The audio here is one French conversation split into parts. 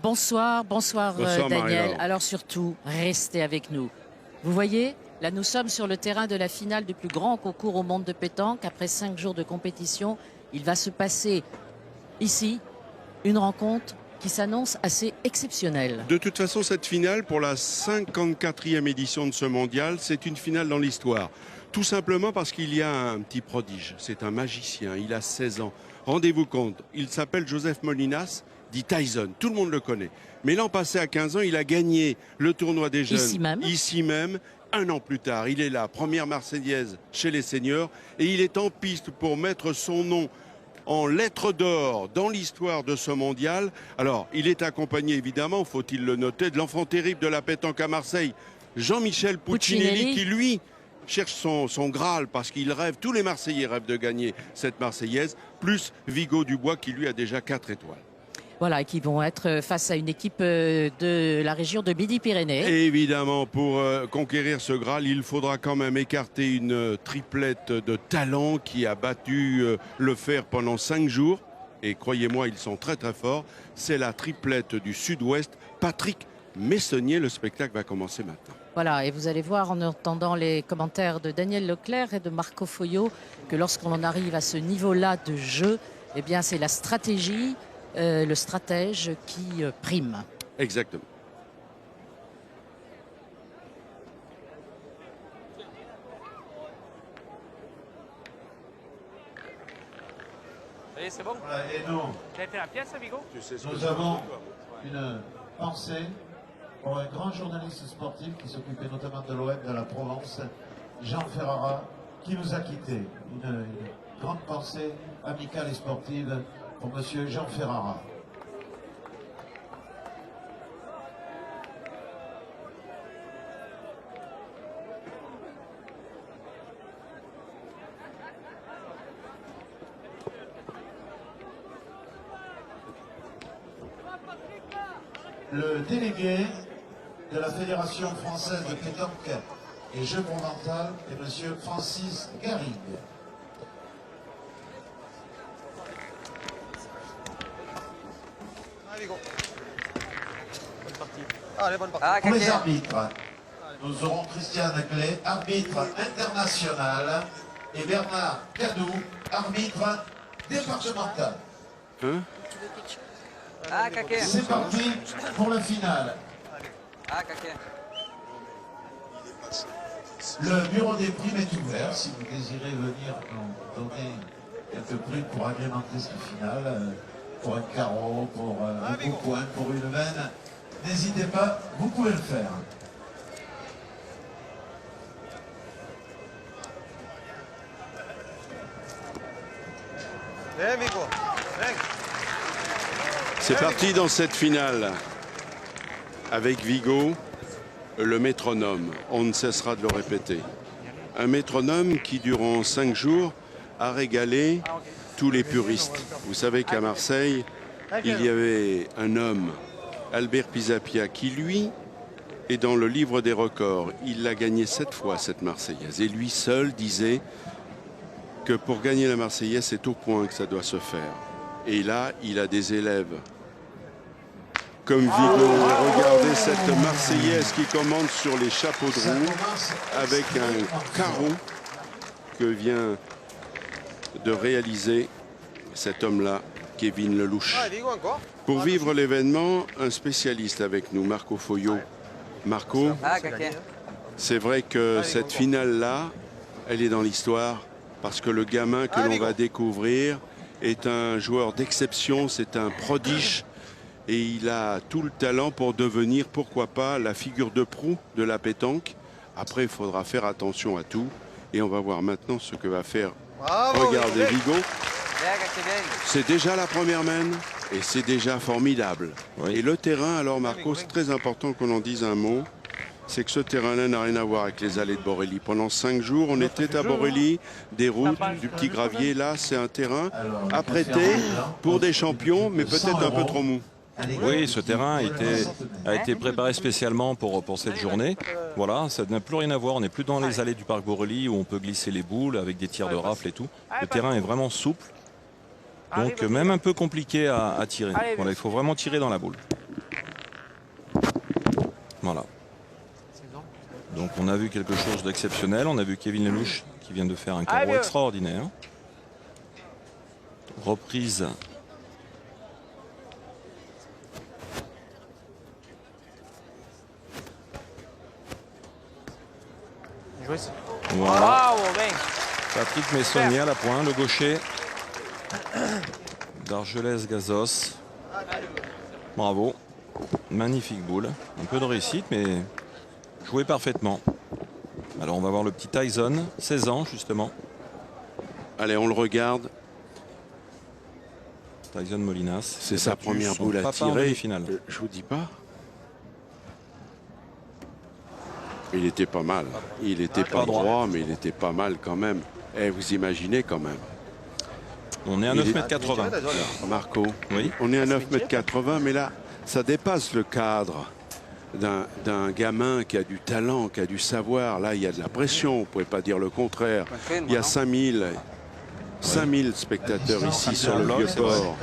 Bonsoir, bonsoir, Bonsoir, Daniel. Marie-Laure. Alors surtout, restez avec nous. Vous voyez, là nous sommes sur le terrain de la finale du plus grand concours au monde de pétanque. Après 5 jours de compétition, il va se passer ici une rencontre qui s'annonce assez exceptionnelle. De toute façon, cette finale, pour la 54e édition de ce mondial, c'est une finale dans l'histoire. Tout simplement parce qu'il y a un petit prodige. C'est un magicien, il a 16 ans. Rendez-vous compte, il s'appelle Joseph Molinas, dit Tyson, tout le monde le connaît. Mais l'an passé, à 15 ans, il a gagné le tournoi des jeunes. Ici même. Un an plus tard, il est là, première marseillaise chez les seniors. Et il est en piste pour mettre son nom en lettres d'or dans l'histoire de ce mondial. Alors, il est accompagné, évidemment, faut-il le noter, de l'enfant terrible de la pétanque à Marseille, Jean-Michel Puccinelli, qui, lui, cherche son Graal parce qu'il rêve, tous les Marseillais rêvent de gagner cette Marseillaise, plus Vigo Dubois qui, lui, a déjà 4 étoiles. Voilà, qui vont être face à une équipe de la région de Midi-Pyrénées. Évidemment, pour conquérir ce Graal, il faudra quand même écarter une triplette de talent qui a battu le fer pendant 5 jours. Et croyez-moi, ils sont très très forts. C'est la triplette du Sud-Ouest, Patrick Messonnier. Le spectacle va commencer maintenant. Voilà, et vous allez voir en entendant les commentaires de Daniel Leclerc et de Marco Foyo que lorsqu'on en arrive à ce niveau-là de jeu, eh bien c'est la stratégie, le stratège qui prime. Exactement. C'est bon. Voilà, et nous, Tu as fait la pièce, Vigo? nous avons une pensée pour un grand journaliste sportif qui s'occupait notamment de l'OM de la Provence, Jean Ferrara, qui nous a quittés. Une grande pensée amicale et sportive pour monsieur Jean Ferrara. Le délégué de la Fédération française de pétanque et jeux mental est monsieur Francis Garrigue. Pour les arbitres, nous aurons Christiane Clé, arbitre international, et Bernard Cadou, arbitre départemental. C'est parti pour la finale. Le bureau des primes est ouvert. Si vous désirez venir nous donner quelques primes pour agrémenter cette finale, pour un carreau, pour un coup point, pour une veine, n'hésitez pas, vous pouvez le faire. C'est parti dans cette finale avec Vigo, le métronome. On ne cessera de le répéter. Un métronome qui, durant 5 jours, a régalé tous les puristes. Vous savez qu'à Marseille, il y avait un homme, Albert Pisapia, qui, lui, est dans le livre des records. Il l'a gagné 7 fois, cette Marseillaise. Et lui seul disait que pour gagner la Marseillaise, c'est au point que ça doit se faire. Et là, il a des élèves comme Vigo. Regardez cette Marseillaise qui commande sur les chapeaux de roue avec un carreau que vient de réaliser cet homme-là, Kevin Lelouch. Pour vivre l'événement, un spécialiste avec nous, Marco Foyo. Marco, c'est vrai que cette finale-là, elle est dans l'histoire parce que le gamin que l'on va découvrir est un joueur d'exception, c'est un prodige. Et il a tout le talent pour devenir, pourquoi pas, la figure de proue de la pétanque. Après, il faudra faire attention à tout. Et on va voir maintenant ce que va faire. Regardez Vigo. C'est déjà la première main et c'est déjà formidable. Oui. Et le terrain, alors Marco, c'est très important qu'on en dise un mot. C'est que ce terrain-là n'a rien à voir avec les allées de Borelli. Pendant 5 jours, on était à Borelli, des routes, du petit gravier. Là, c'est un terrain apprêté pour des champions, mais peut-être un peu trop mou. Oui, ce terrain a été préparé spécialement pour cette journée. Voilà, ça n'a plus rien à voir. On n'est plus dans les allées du parc Borelli où on peut glisser les boules avec des tirs de rafle et tout. Le terrain est vraiment souple. Donc même un peu compliqué à tirer. Voilà, il faut vraiment tirer dans la boule. Voilà. Donc on a vu quelque chose d'exceptionnel. On a vu Kevin Lelouch qui vient de faire un carreau extraordinaire. Reprise. Voilà. Patrick Messonnier à la pointe, le gaucher d'Argelès-Gazos. Bravo. Magnifique boule. Un peu de réussite, mais joué parfaitement. Alors on va voir le petit Tyson, 16 ans justement. Allez, on le regarde. Tyson Molinas. C'est sa première boule à tirer. Je vous dis pas. Il était pas mal. Il était pas droit, mais il était pas mal quand même. Et vous imaginez quand même. On est à 9,80 m. Marco, oui. On est à 9,80 m, mais là, ça dépasse le cadre d'un gamin qui a du talent, qui a du savoir. Là, il y a de la pression, vous ne pouvez pas dire le contraire. Il y a 5000 spectateurs ici sur le Vieux-Port.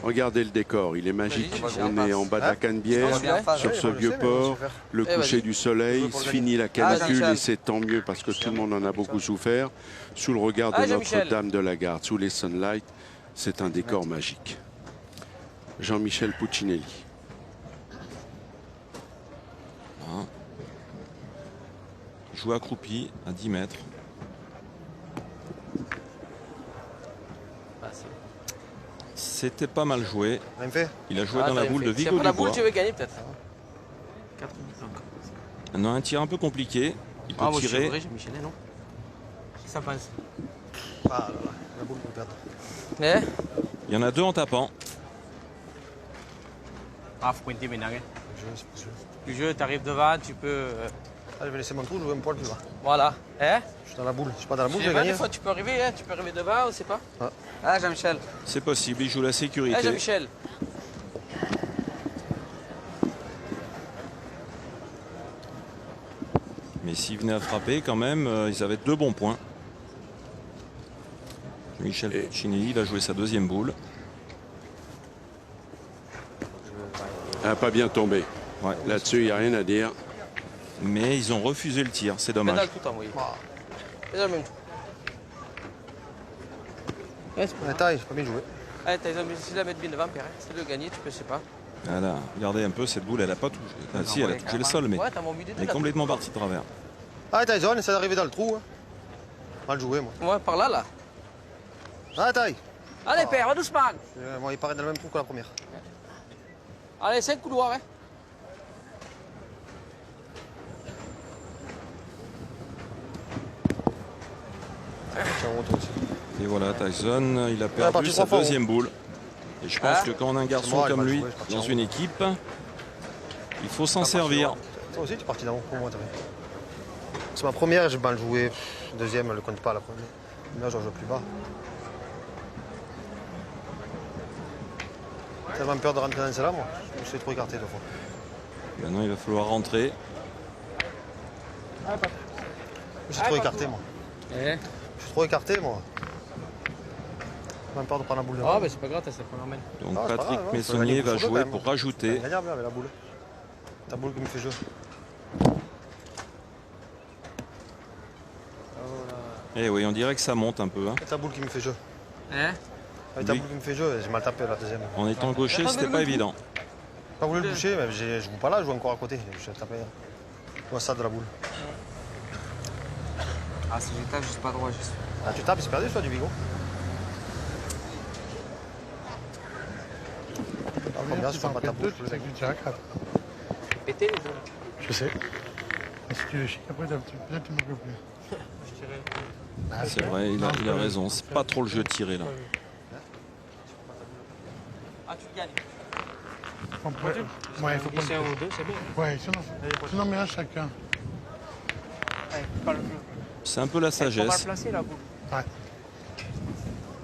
Regardez le décor, il est magique. On est en bas de la Canebière, sur ce Vieux-Port. Le coucher du soleil, finit la canicule et c'est tant mieux parce que tout le monde en a beaucoup souffert. Sous le regard de Notre-Dame de la Garde, sous les sunlights, c'est un décor magique. Jean-Michel Puccinelli. Joue accroupi à 10 mètres. C'était pas mal joué. Il a joué dans la boule de Vigo Dubois. La boule, tu veux gagner peut-être. Non, un tir un peu compliqué. Il peut tirer. Non, ça passe. Ah là là, la boule peut perdre. Il y en a deux en tapant. Ah, faut pointer maintenant. Du jeu, tu arrives devant, tu peux. Ah, je vais laisser mon trou, je vais un poil plus bas. Voilà. Je suis dans la boule. Je suis pas dans la boule, je vais gagner. Des fois, tu peux arriver devant, on sait pas. Ah, Jean-Michel. C'est possible, il joue la sécurité. Jean-Michel. Mais s'il venait à frapper, quand même, ils avaient 2 bons points. Michel Puccinelli va jouer sa deuxième boule. Pas bien tombé. Ouais. Là-dessus, il n'y a rien à dire. Mais ils ont refusé le tir, c'est dommage. Pédale tout envoyé. Pédale même tout. Taille, j'ai pas bien joué. Allez, t'as essayé de la mettre bien devant, Pierre. C'est de gagner, tu peux, je sais pas. Voilà, regardez un peu, cette boule, elle n'a pas touché. Ah, si, elle a touché le sol, mais elle est complètement partie de travers. Ah, Tyson, essaie d'arriver dans le trou. Mal joué, moi. Ouais, par là, là. Ah, taille. Allez, Père, va doucement. Moi, il paraît dans le même trou que la première. Allez, 5 couloirs, hein. Tiens, on retourne aussi. Et voilà, Tyson, il a perdu sa deuxième boule. Et je pense que quand on a un garçon comme lui dans une équipe, il faut s'en servir. Toi aussi, tu es parti dans mon coup, moi, t'as vu. C'est ma première, j'ai mal joué. Deuxième, elle ne compte pas la première. Là, je joue plus bas. J'ai tellement peur de rentrer dans celle-là, moi. Je me suis trop écarté 2 fois. Maintenant, il va falloir rentrer. Je me suis trop écarté, moi. Je suis trop écarté, moi. J'ai même peur de prendre la boule de Ah, bah c'est pas grave, c'est pas normal. Donc Patrick Messonnier va jouer pour rajouter. C'est gagnable avec la boule. Ta boule qui me fait jeu. Eh oui, on dirait que ça monte un peu. Hein. Ta boule qui me fait jeu. Hein? Avec ta boule qui me fait jeu, j'ai mal tapé la deuxième. En étant gaucher, c'était pas évident. Pas voulu le toucher, mais je joue pas là, je joue encore à côté. Je vais taper. Je vois ça de la boule. Ah, si je tape, je suis pas droit. Ah, tu tapes, c'est perdu, toi, du bigot. Combien, je fais pas ta boule. Pété les deux. Je sais. Mais si tu le chies, après, peut-être tu ne peux plus. C'est vrai, il a raison. C'est pas trop le jeu tiré là. Ah, tu gagnes. Ouais, il faut pas. C'est un ou deux, c'est bien. Ouais, sinon mais un chacun. C'est un peu la C'est mal sagesse. placé la boule. Ouais.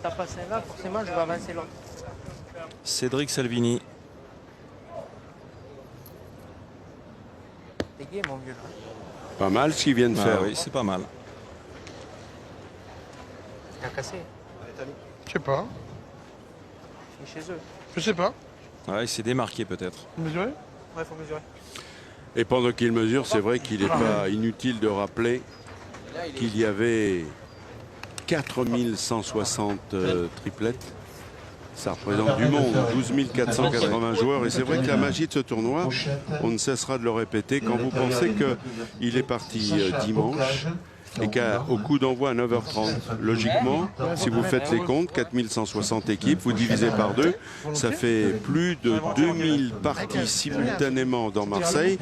T'as passé là, forcément, je vais avancer l'autre. Cédric Salvini. T'es gay, mon vieux. Pas mal ce qu'ils viennent de Ah faire. oui, c'est pas mal. T'as cassé. Je sais pas. Il est chez eux. Je sais pas. Ouais, il s'est démarqué peut-être. Mesuré? Ouais, faut mesurer. Et pendant qu'il mesure, c'est vrai qu'il n'est pas inutile de rappeler qu'il y avait 4160 triplettes. Ça représente du monde, 12 480 joueurs. Et c'est vrai que la magie de ce tournoi, on ne cessera de le répéter, quand vous pensez qu'il est parti dimanche et qu'au coup d'envoi à 9h30, logiquement, si vous faites les comptes, 4160 équipes, vous divisez par 2, ça fait plus de 2000 parties simultanément dans Marseille.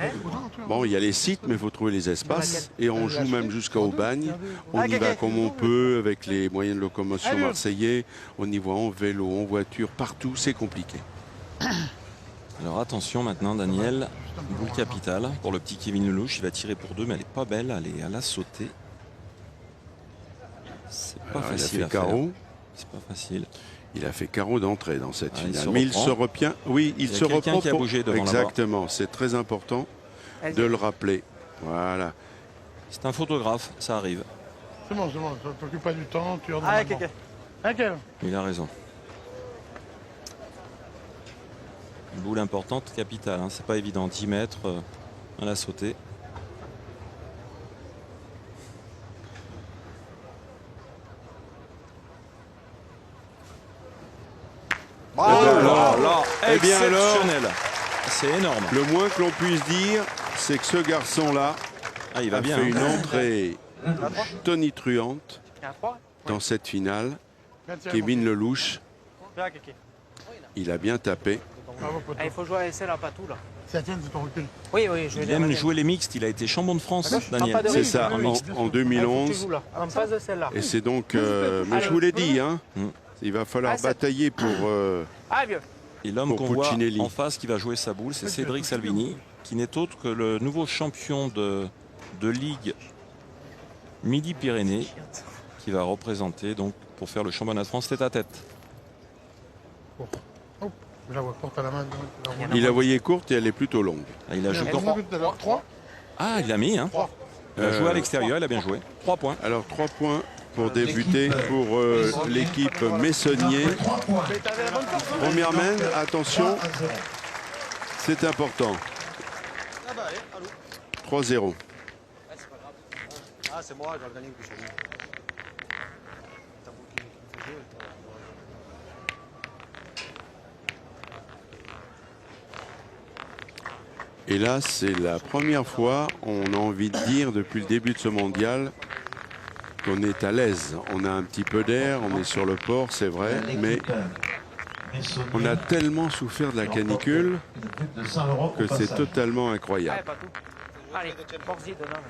Bon, il y a les sites, mais il faut trouver les espaces. Et on joue même jusqu'au Bagne. On y va comme on peut, avec les moyens de locomotion marseillais. On y va en vélo, en voiture, partout, c'est compliqué. Alors attention maintenant, Daniel, boule capitale pour le petit Kevin Lelouch. Il va tirer pour 2, mais elle n'est pas belle, elle a sauté. C'est pas facile à faire. C'est pas facile. Il a fait carreau d'entrée dans cette finale. Mais il se reprend. Oui, il se reprend. Qui a bougé devant. Exactement, c'est très important de le rappeler. Voilà. C'est un photographe, ça arrive. C'est bon, t'occupe pas du temps, tu ordonnes. Il a raison. Une boule importante, capitale, hein. C'est pas évident. 10 mètres, elle a sauté. Eh bien alors, c'est énorme. Le moins que l'on puisse dire, c'est que ce garçon-là il va a bien, fait une entrée tonitruante dans cette finale. Kevin Lelouch, il a bien tapé. Il faut jouer à SL à Patou là. C'est la tienne, c'est ton recul. Oui, oui, je vais Il aime jouer les mixtes, il a été champion de France, Daniel. C'est ça, en 2011. En face de celle-là. Et c'est donc, mais je vous l'ai dit, hein, il va falloir batailler pour Et l'homme qu'on voit Puccinelli. en face qui va jouer sa boule, c'est Cédric Salvini, qui n'est autre que le nouveau champion de Ligue Midi-Pyrénées, qui va représenter donc pour faire le championnat de France tête à tête. Je la vois porte à la main. Il la voyait courte et elle est plutôt longue. Il a joué 3. Ah, il a mis, hein. Il a joué à l'extérieur, il a bien joué. 3 points. Alors 3 points pour débuter pour l'équipe Messonnier. Première main, attention, c'est important. 3-0. Ah, c'est moi, je vais gagner. Et là, c'est la première fois, on a envie de dire, depuis le début de ce mondial, qu'on est à l'aise. On a un petit peu d'air, on est sur le port, c'est vrai, mais on a tellement souffert de la canicule que c'est totalement incroyable. Allez, force-y dedans.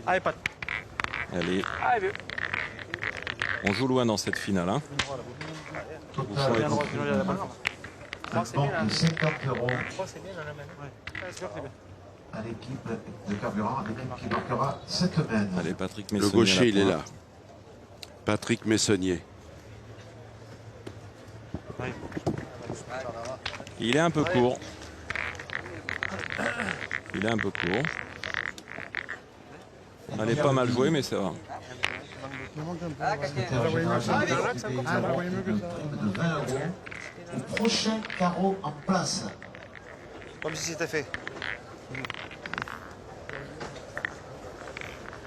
Allez, Patou. Allez, Allez, on joue loin dans cette finale, hein. Un bon de 50 € c'est bien dans la main. à l'équipe de carburant, l'équipe qui marquera cette semaine. Allez, Patrick Le Messonnier. gaucher, il est là. Patrick Messonnier. Il est un peu court. Il est un peu court. Elle est pas mal jouée, mais ça va. Il manque un peu. Secrétaire général Vous voyez mieux que ça. de 20 € au prochain carreau en place. Comme si c'était fait.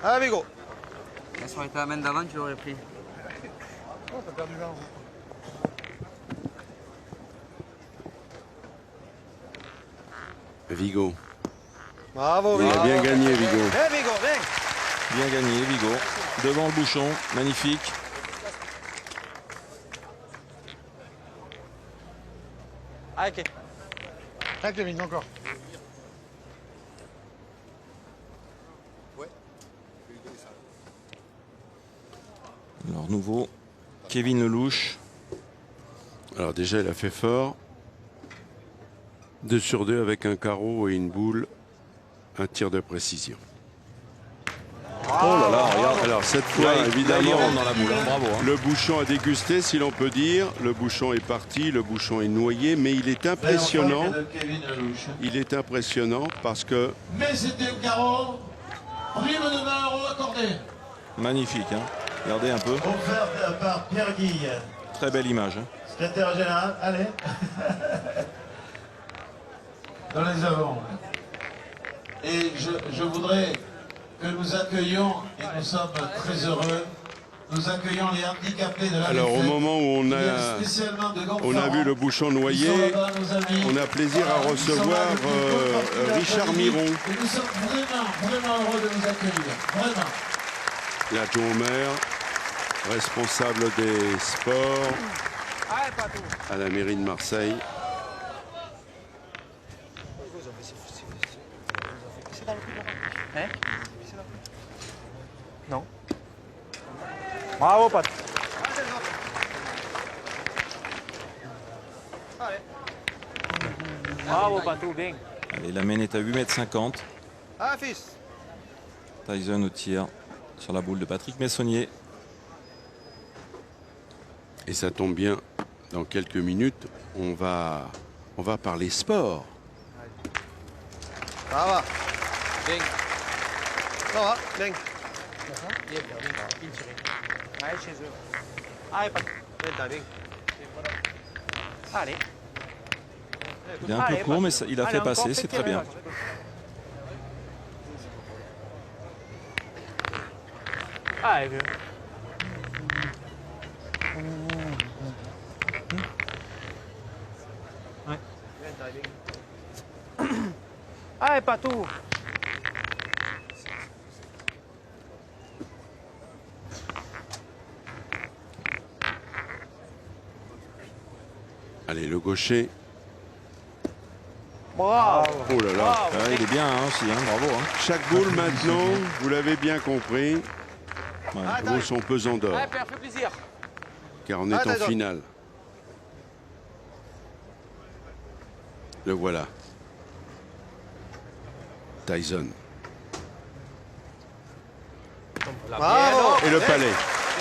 Ah, Vigo. Ça aurait été la main d'avant, tu l'aurais pris. Oh, t'as perdu 20 €. Vigo. Bravo, Il Vigo. a bien gagné, Vigo. Eh, Vigo, viens. Bien gagné, Vigo. Devant le bouchon, magnifique. Ah, ok. Ah, Kevin, encore. Alors, nouveau, Kevin Lelouch. Alors déjà, il a fait fort. 2 sur 2 avec un carreau et une boule. Un tir de précision. Oh là là, regarde. Alors cette fois, Là, il évidemment, rentre dans la boule, hein. Bravo, hein. le bouchon a dégusté, si l'on peut dire. Le bouchon est parti, le bouchon est noyé, mais il est impressionnant. Il est impressionnant parce que... Mais c'était au carreau. Prime de 20 € accordé. Magnifique, hein. Regardez un peu. Offert par Pierre Guille, Très belle image, hein. secrétaire général. Allez. dans les avants. Et je voudrais que nous accueillions, et nous sommes très heureux, nous accueillons les handicapés de la Alors au Défaite, moment où qui viennent spécialement de on a Gonfaron. vu le bouchon Ils noyé, sont là-bas, nos amis. on a plaisir à Voilà, ils sont là recevoir depuis toute partie de la Richard Polynésie. Miron, Et nous sommes vraiment heureux de vous accueillir. Vraiment. l'adjoint au maire, responsable des sports à la mairie de Marseille. Hein? Non. Bravo, Pat. Bravo, Patou, bien. Allez, la mène est à 8,50 m. Ah, fils. Tyson au tir sur la boule de Patrick Messonnier. Et ça tombe bien, dans quelques minutes, on va parler sport. Ça va. Bien. Ça va, bien. Bien, bien tiré. Allez, chez eux. Allez, Pat. Bien, t'as bien. Allez. Il est un peu court, mais il a fait passer, c'est très bien. Allez, vieux. Ouais. Allez, Patou. Allez, le gaucher. Bravo. Oh là là. Ah, il est bien hein, aussi, hein, bravo. Hein. Chaque boule maintenant, vous l'avez bien compris, Ouais. vaut son pesant d'or, Allez, Père, fais plaisir. car on est en Tyson. finale. Le voilà. Tyson. Bravo. Et le palais.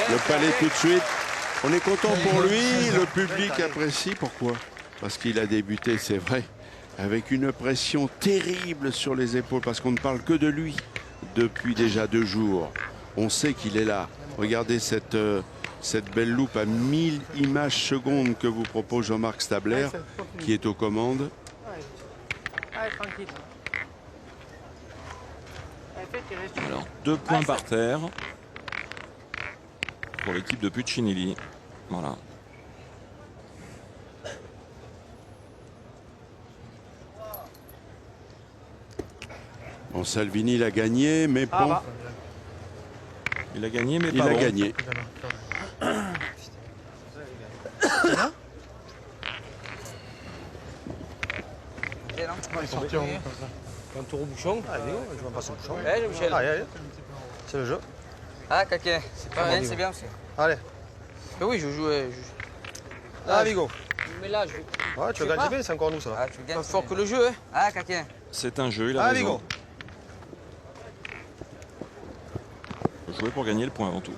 Le palais tout de suite. On est content pour lui, le public apprécie. Pourquoi? Parce qu'il a débuté, c'est vrai, avec une pression terrible sur les épaules, parce qu'on ne parle que de lui depuis déjà 2 jours. On sait qu'il est là. Regardez cette belle loupe à 1000 images secondes que vous propose Jean-Marc Stabler, qui est aux commandes. Allez, tranquille. Allez, fais tirer. Alors, 2 points par terre pour l'équipe de Puccinelli. Voilà. Bon, Salvini l'a gagné, mais Ah bon, bah. Il a gagné, mais il pas a bon. gagné. Bien, non? Il sortit en haut comme ça. Un tour au bouchon. Allez, je vais passer le bouchon. Allez, Michel. Allez, allez. C'est le jeu. Ah, caquet. C'est pas bien, c'est bien aussi. Allez. Mais oui, je jouais. Ah, Vigo. Mais là, je vais Ouais, tu Je sais vas pas. gagner, c'est encore nous, ça. Ah, tu pas gagnes. fort que le jeu. Hein. Ah, caquet. C'est un jeu, il a Ah, raison. Vigo. Il faut jouer pour gagner le point avant tout.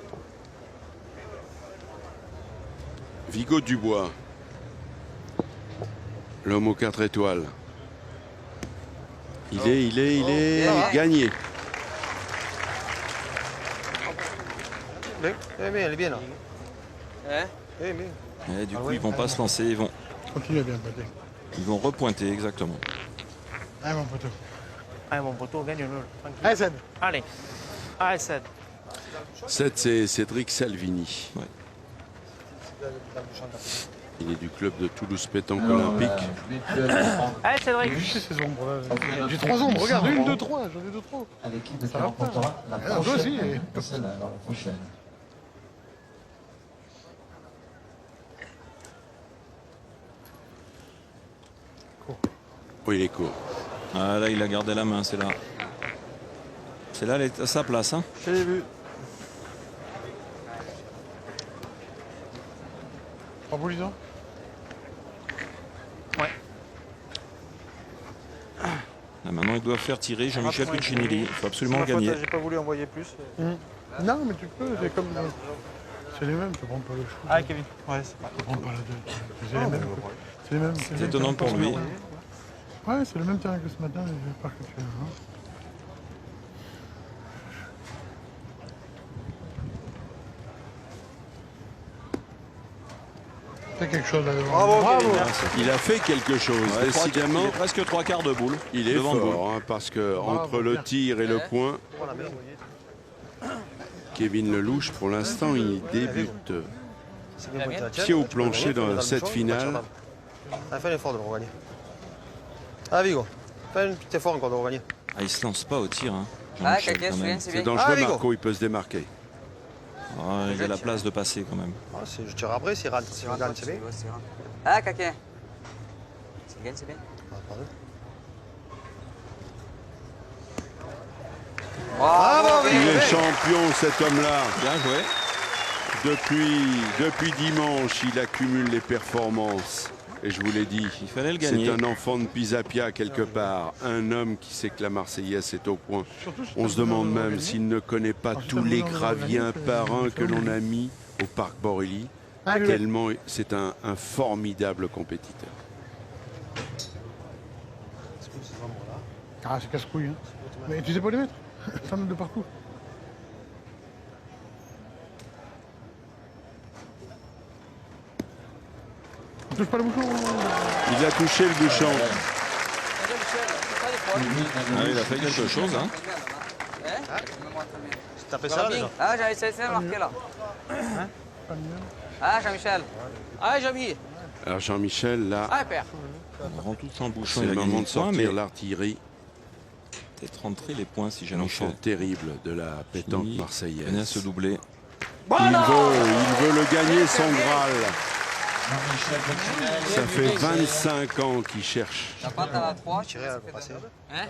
Vigo Dubois, l'homme aux 4 étoiles. Il est gagné. Bien, elle est bien là. Hein? Bien, bien. Et du Ah coup, ouais. ils vont pas se lancer, Continue bien, poteau. ils vont repointer exactement. Allez, mon poteau. Allez, mon poteau, gagne-le. Tranquille. Allez, Sed. Allez. Allez, Sed. 7, c'est Cédric Salvini. Ouais. Il est du club de Toulouse Pétanque Olympique. Allez, Cédric. J'ai ces ombres là. J'ai 3 ombres, regarde, 1, 2, 3, j'en ai 2, 3. À l'équipe Ça va pas. la Ah, toi aussi. celle-là, la prochaine. Oui, il est court. Ah, là, il a gardé la main, c'est là. C'est là, elle est à sa place. Hein. Je l'ai vu. 3 boules, disons. Là, maintenant, ils doivent faire tirer Jean-Michel Puccinelli. Il faut absolument gagner. J'ai pas voulu envoyer plus. Non, mais tu peux, c'est comme. C'est les mêmes, tu prends pas le chou. Allez, Kevin. Ouais, c'est pas. Tu prends pas la deux. C'est les mêmes. C'est les mêmes. C'est étonnant pour lui. Ouais, c'est le même terrain que ce matin, mais je pas que tu as. Hein. C'est quelque chose là devant. Bravo. Il a fait quelque chose, Ouais, décidément. il est presque 3/4 de boule. Il est devant le boule. fort, hein, parce que entre le tir et le point, Kevin Lelouch, pour l'instant, il débute C'est bien pointé la tienne. pied au plancher dans cette finale. Fais l'effort de le regagner. Ah, Vigo, fais un petit effort encore de le regagner. Ah, il se lance pas au tir. Hein. Ah, Jean-Michel, quelqu'un, quand c'est même. bien, c'est C'est bien. dangereux, Ah, Vigo. Marco, il peut se démarquer. Ah, il a la place de passer quand même. Ah, je tire après, s'il rentre, s'il gagne, c'est bien. Ah, quelqu'un. C'est bien, c'est bien. Ah, pardon. Bravo, Il est bien. champion, cet homme-là. Bien joué. Depuis dimanche, il accumule les performances. Et je vous l'ai dit, Il fallait le c'est gagner. un enfant de Pisapia quelque part. Un homme qui sait que la Marseillaise est au point. Surtout si On t'as se besoin demande de même l'organiser. s'il ne connaît pas tous les graviers un par un que l'on a mis au Parc Borély. Tellement c'est un formidable compétiteur. Ah, c'est casse-couille. Hein. Mais tu sais pas les mettre. T'en as de partout. On touche pas le bouchon. Il a touché le bouchon. Ah, il a fait quelque chose. Hein. T'as fait ça déjà? Ah, j'avais essayé de marquer là. Pas mieux. Ah, Jean-Michel. Ah, Jean-Mi. Alors Jean-Michel, là, Ah, père. On rend tout sans bouchon. c'est Il a le gagné moment le de point, mais sortir l'artillerie. peut-être rentrer les points si j'ai L'enfant l'enfant. terrible de la pétanque Venait à se marseillaise. doubler. Il veut le gagner, son Graal. Ça fait 25 ans qu'il cherche. La pente à la 3. Tirer à passer. Hein?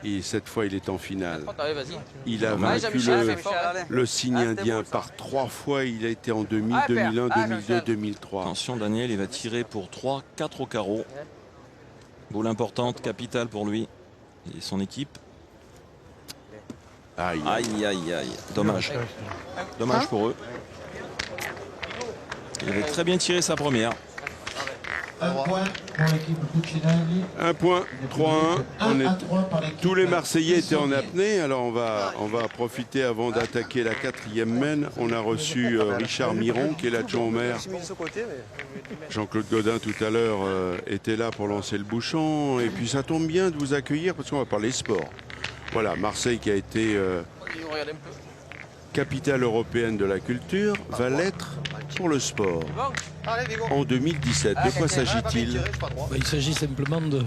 Et cette fois, il est en finale. Allez, vas-y. Il a Ouais, vaincu Jean-Michel, Jean-Michel, allez. le signe Ah, c'était indien beau, ça. par 3 fois. Il a été en demi, Ah, père. 2001, Ah, 2002, Jean-Michel. 2003. Attention, Daniel, il va tirer pour 3, 4 au carreau. Boule importante, capitale pour lui et son équipe. Aïe. Aïe, aïe, aïe. Dommage. Dommage pour eux. Il avait très bien tiré sa première. Un point pour l'équipe Cucinelli. Un point, 3-1. On est... 1-3 par l'équipe Tous les Marseillais étaient en Dessonnier. apnée, alors on va profiter avant d'attaquer la 4e mène. On a reçu Richard Miron, qui est l'adjoint au maire. Je suis mis de ce côté, mais. Jean-Claude Godin tout à l'heure était là pour lancer le bouchon. Et puis ça tombe bien de vous accueillir parce qu'on va parler sport. Voilà, Marseille qui a été capitale européenne de la culture va l'être pour le sport. Allez, Vigo. En 2017, de quoi s'agit-il? Il s'agit simplement de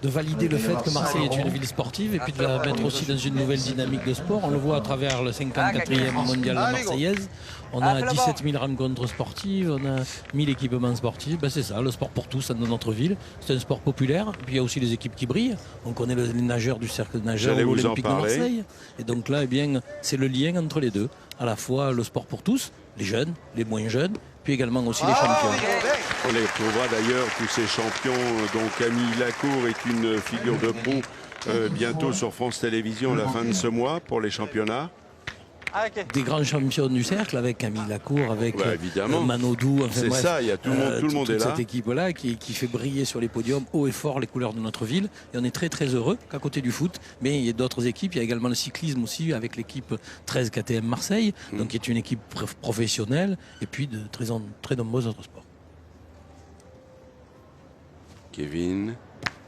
valider le fait que Marseille est une ville sportive et puis de la mettre aussi dans une nouvelle dynamique de sport. On le voit à travers le 54e mondial de Marseillaise. On a 17 000 rencontres sportives, on a 1000 équipements sportifs. Ben c'est ça, le sport pour tous dans notre ville. C'est un sport populaire. Puis il y a aussi les équipes qui brillent. On connaît les nageurs du cercle nageur J'allais ou vous en l'Olympique de parler. Marseille. Et donc là, eh bien, c'est le lien entre les deux. À la fois le sport pour tous, les jeunes, les moins jeunes, puis également aussi les champions. On les retrouvera d'ailleurs, tous ces champions, dont Camille Lacour est une figure de proue, bientôt sur France Télévisions à la fin de ce mois pour les championnats. Des grands champions du cercle avec Camille Lacour, avec Ouais, évidemment. Manodou. Enfin, C'est bref, ça, il y a tout le monde, tout le monde toute est là. cette équipe-là qui fait briller sur les podiums haut et fort les couleurs de notre ville. Et on est très très heureux qu'à côté du foot, mais il y a d'autres équipes. Il y a également le cyclisme aussi avec l'équipe 13 KTM Marseille, donc qui est une équipe professionnelle, et puis de très nombreux autres sports. Kevin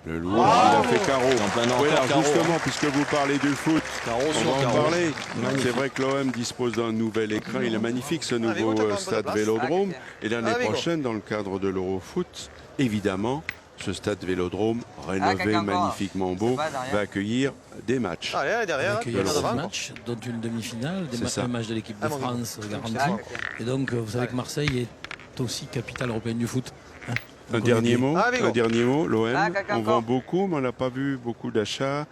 Lelouch, il a fait carreau. En plein nord, Oui, alors carreau, justement, puisque vous parlez du foot, Carreau on sur va en carreau. parler. Magnifique. C'est vrai que l'OM dispose d'un nouvel écran. Il est magnifique, ce nouveau stade Vélodrome. Et l'année prochaine, dans le cadre de l'Eurofoot, évidemment, ce stade Vélodrome, rénové, quelqu'un encore. magnifiquement beau, Ça va, derrière. va accueillir des matchs. Allez, allez, On derrière. va accueillir de 6 l'Europe. matchs, dont une demi-finale, C'est ça. un match de l'équipe de Ah, bon, France garanti. Ah, Et donc, vous savez que Marseille est aussi capitale européenne du foot. hein. Un Donc, on dernier est- mot, Ah, Vigo. un dernier mot, l'OM, Ah, quelqu'un on vend encore. beaucoup, mais on n'a pas vu beaucoup d'achats.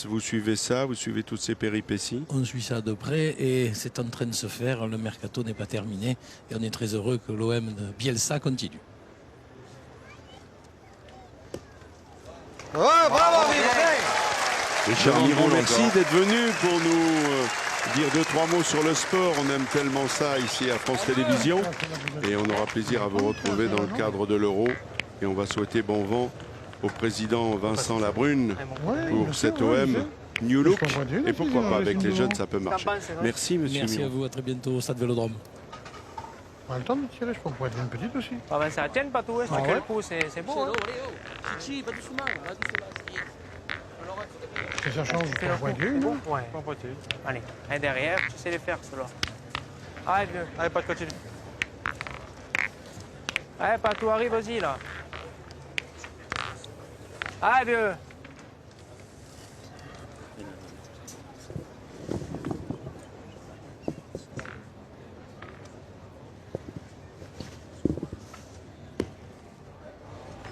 Vous suivez ça, vous suivez toutes ces péripéties. On suit ça de près et c'est en train de se faire. Le mercato n'est pas terminé et on est très heureux que l'OM de Bielsa continue. Ouais, bravo, Vigo. Richard Demande Miron, bon merci encore. d'être venu pour nous dire 2-3 mots sur le sport. On aime tellement ça ici à France Télévisions. Et on aura plaisir à vous retrouver dans le cadre de l'Euro. Et on va souhaiter bon vent au président Vincent Labrune pour cet OM New Look. Et pourquoi pas avec les jeunes, ça peut marcher. Merci, monsieur Merci à Miron. vous, à très bientôt au Stade Vélodrome. On a le temps de tirer, je pense, pour être une petite aussi. Ah ben ça la tienne pas tout, hein. Ah Quel ouais. coup, c'est beau. Hein. Si ça change, Tu je fais peux le en coup, pointer c'est une. bon hein. Ouais. Allez, un derrière, tu sais les faire ceux-là. Allez vieux, allez pas de continue. Allez pas tout, arrive, vas-y là. Allez vieux.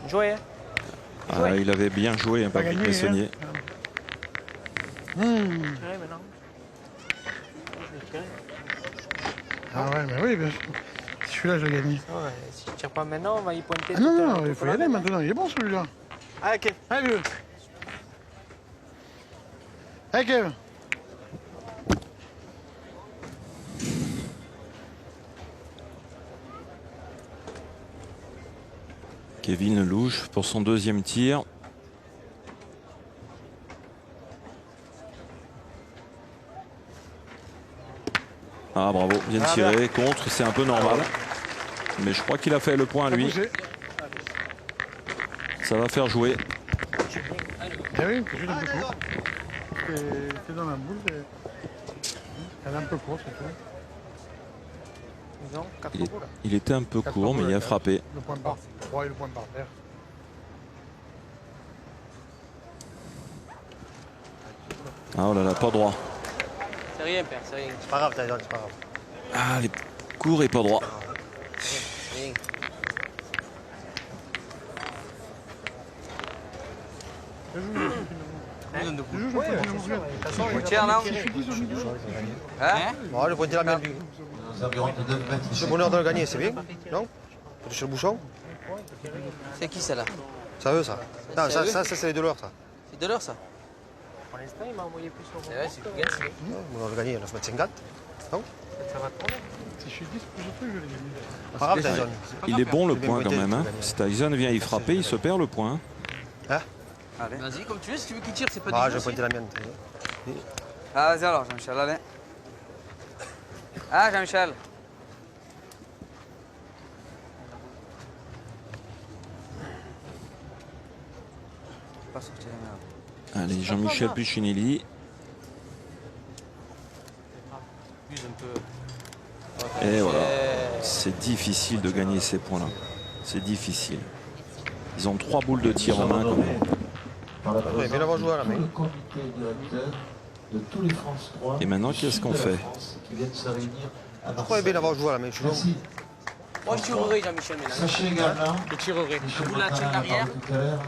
Jouez, hein. Ah, il avait bien joué, un Pas Patrick gagné, Messonnier. Tirez maintenant. Ah ouais, mais oui, bien sûr. Si celui-là, je l'ai gagné. Ouais, si tu tires pas maintenant, on va y pointer. Ah non, non, il faut y aller maintenant. Il est bon celui-là. Allez, Kev. Allez, vieux. Allez, Kev. Kevin Lelouch pour son deuxième tir. Ah bravo, bien tiré, contre, c'est un peu normal. Mais je crois qu'il a fait le point lui. Ça va faire jouer. Ah oui, c'est juste un peu court. C'est dans la boule. Elle est un peu courte, c'est tout. Ils ont 4 Il, coups là. il était un peu court, mais il a frappé. Le point par 3 et le point par terre. Ah oh là là, pas droit. C'est rien, père, c'est rien. C'est pas grave, Tyson, c'est pas grave. Ah, les courts et pas droit. Rien. Vous tirez, non Hein Bon, allez, pointez la mienne, lui. Nous avions de 9 mètres. C'est le bonheur de le gagner, c'est bien. Non? Faut toucher le bouchon. C'est qui celle-là? Ça veut, ça. Non, ça c'est les deux leurs, ça. C'est de l'heure ça. Pour l'instant, il m'a envoyé plus sur Ouais, c'est bien. Le bonheur de le gagner, 9 mètres 50. Non? Ça va tourner. Si je suis 10 plus de trucs, je l'ai gagné. Pas grave, Tyson. Il est bon le bien point quand pointé, même. Hein. tu Si Tyson vient y frapper, il se perd le point. Allez. Vas-y, comme tu veux, si tu veux qu'il tire, c'est pas Ah, du je tout vais pointer la mienne. Ah, vas-y alors, Jean-Michel, allez. Ah, Jean-Michel. Pas sortir la merde. Allez, Jean-Michel Puccinelli. Use un peu. Et voilà. C'est difficile de gagner ces points-là. C'est difficile. Ils ont 3 boules de tir en main quand même. Oui, bien l'avoir joué à la main. Le comité directeur de tous les France 3. Et maintenant, qu'est-ce qu'on fait? Qui viennent se réunir à Je crois Marseille. bien l'avoir joué à la main. Je suis Merci. Moi, je tirerai, Jean-Michel, mais là. Sachez également, Je tirerai. Michel Vous la tirez Martin en a derrière. parlé tout à l'heure,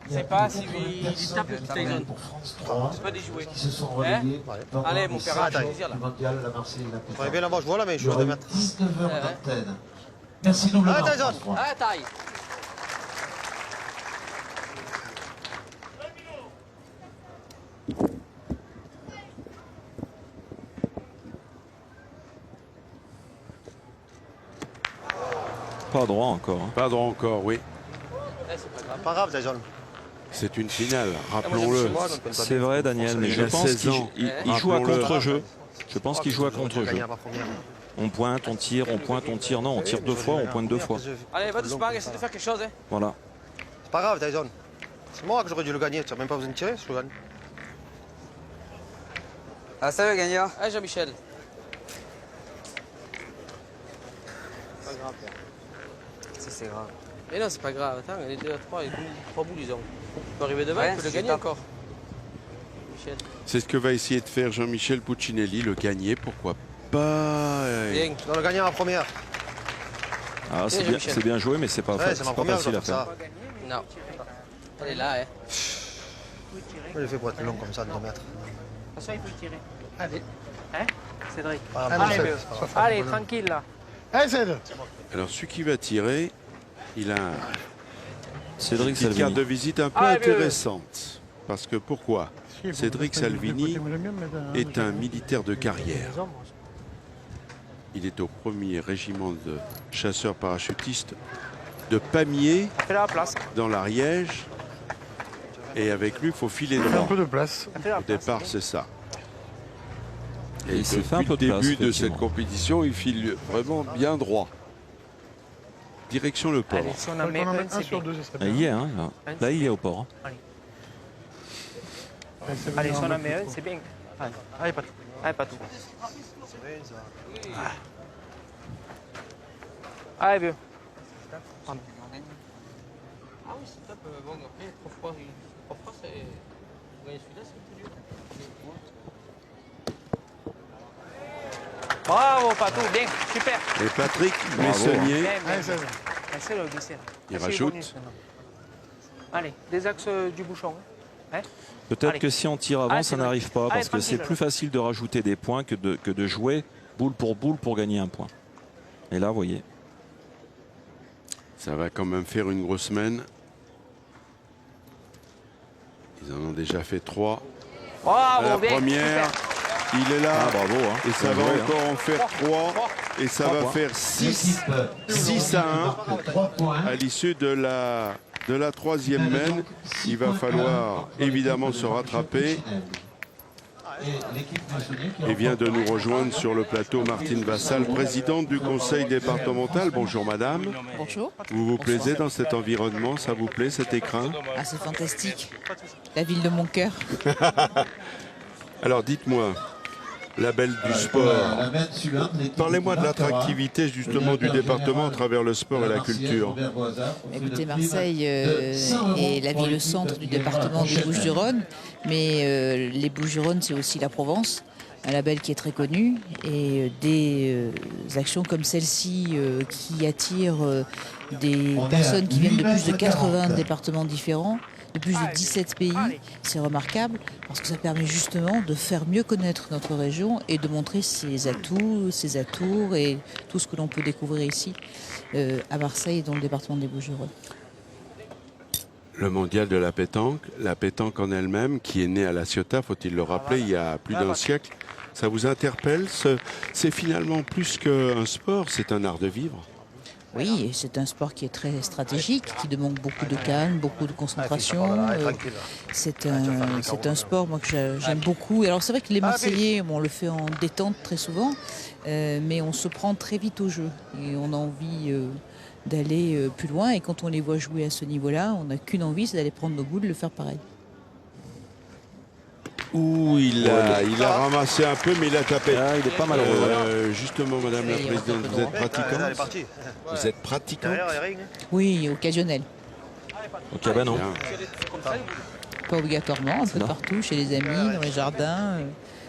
il y a C'est pas plus de si 80 il personnes tape le petit Tyson. pour France 3 C'est pas des jouets. qui se sont relayés pendant Allez, les mon père, 5 arrête, jours plaisir, là. du mondial la Marseille et la Je crois Pétanque. bien l'avoir joué à la main. Je Il y suis à 2 aura mètres. 19 heures Ouais. d'antenne. Merci doublement. Ah, Tyson. France 3. Ah, taille. Pas droit encore. Hein. Pas droit encore, oui. Pas grave, Tyson. C'est une finale, rappelons-le. Moi, je ne peine pas C'est bien. vrai, Daniel, mais Il je a pense 16 ans. qu'il joue à Rappelons-le. contre-jeu. Je pense qu'il joue à J'aurais dû contre-jeu. gagner à ma première. On pointe, on tire, on pointe, on tire. Non, on tire 2 fois, on pointe 2 fois. Allez, va doucement, essaie de faire quelque chose. Hein. Voilà. C'est pas grave, Tyson. C'est moi que j'aurais dû le gagner. Tu n'as même pas besoin de tirer, je le gagne. Ah, ça va gagner. Ah, Jean-Michel. Pas grave, père. C'est grave. Mais non, c'est pas grave. Attends, il est 2 à 3, il y a 3 boules, ils ont. Tu peux arriver devant, Ouais, tu peux le c'est gagner top. encore. Michel. C'est ce que va essayer de faire Jean-Michel Puccinelli, le gagner, pourquoi pas. Bien. Je dois le gagner à ma première. Ah, c'est bien, c'est bien joué, mais c'est pas, Ouais, c'est ma pas première, je facile dois à faire faire. ça. Non. Elle est là, hein. Je l'ai fait pour être long comme ça, de 2 mètres. De toute façon, il faut le tirer. Allez. Hein, Cédric? Ah, Allez, non, Allez, c'est- vieux. c'est pas grave. Allez, tranquille, là. Allez, Ced. Alors celui qui va tirer, il a Cédric une petite carte Salvini. de visite un peu Ah, vieux. intéressante. Parce que pourquoi? Cédric Salvini est un militaire de carrière. Il est au 1er régiment de chasseurs parachutistes de Pamiers, Fais la place. dans l'Ariège. Et avec lui, il faut filer Un droit. peu de place. Fais la Au place. départ, c'est ça. Et il s'est depuis fait un peu de le place, début de cette effectivement. compétition, il file vraiment bien droit. direction le port. Allez, si on en On met en met un, un c'est sur bien. deux, ça serait Ah, bien. il y est, hein, là, il est au port. Hein. Allez, si on en met un, c'est bien. Allez, pas tout. Allez, pas tout. C'est vrai, ça. Allez, vieux. Ah oui, c'est top. Bon, après, 3 fois, c'est... Ouais, celui-là, c'est plus dur. Bravo, Patou, bien, super. Et Patrick Bravo, Messonnier, Bien, Allez, bien, ça, bien. Essaye de glisser, là. il Essaye rajoute. bonus, maintenant. Allez, des axes du bouchon. Hein. Peut-être Allez. que si on tire avant, Allez, ça c'est n'arrive pas, Allez, parce que c'est tranquille, plus facile de rajouter des points que de jouer boule pour gagner un point. Et là, vous voyez. Ça va quand même faire une grosse semaine. Ils en ont déjà fait 3. Bravo, La bien, première, super. il est là. Ah, bravo. Hein. Et ça Bien va joué, hein. encore en faire 3. Et ça va points. faire 6 à 1 3 points. à l'issue de la troisième mène. Il va falloir évidemment se rattraper. Et vient de nous rejoindre sur le plateau Martine Vassal, présidente du conseil départemental. Bonjour madame. Bonjour. Vous vous plaisez dans cet environnement? Ça vous plaît cet écrin? Ah, c'est fantastique. La ville de mon cœur. Alors dites-moi, la belle du sport. Parlez-moi de l'attractivité justement du département à travers le sport et la culture. Écoutez, Marseille est la ville-centre du département des Bouches-du-Rhône, mais les Bouches-du-Rhône, c'est aussi la Provence, un label qui est très connu, et des actions comme celle-ci qui attirent des personnes qui viennent de plus de 80 départements différents, de plus de 17 pays, c'est remarquable parce que ça permet justement de faire mieux connaître notre région et de montrer ses atouts, ses atours et tout ce que l'on peut découvrir ici à Marseille et dans le département des Bouches-du-Rhône. Le mondial de la pétanque en elle-même, qui est née à La Ciotat, faut-il le rappeler, il y a plus d'un siècle, ça vous interpelle? C'est finalement plus qu'un sport, c'est un art de vivre. Oui, c'est un sport qui est très stratégique, qui demande beaucoup de calme, beaucoup de concentration. C'est un sport moi, que j'aime beaucoup. Et alors c'est vrai que les Marseillais, on le fait en détente très souvent, mais on se prend très vite au jeu. Et on a envie d'aller plus loin. Et quand on les voit jouer à ce niveau-là, on n'a qu'une envie, c'est d'aller prendre nos boules, de le faire pareil. Ouh, il a ramassé un peu, mais il a tapé. Ah, il est pas malheureux. Justement, madame la présidente, vous êtes pratiquante? Vous êtes pratiquante? Oui, occasionnel. Au cabanon. Pas obligatoirement, un peu Non. partout, chez les amis, dans les jardins.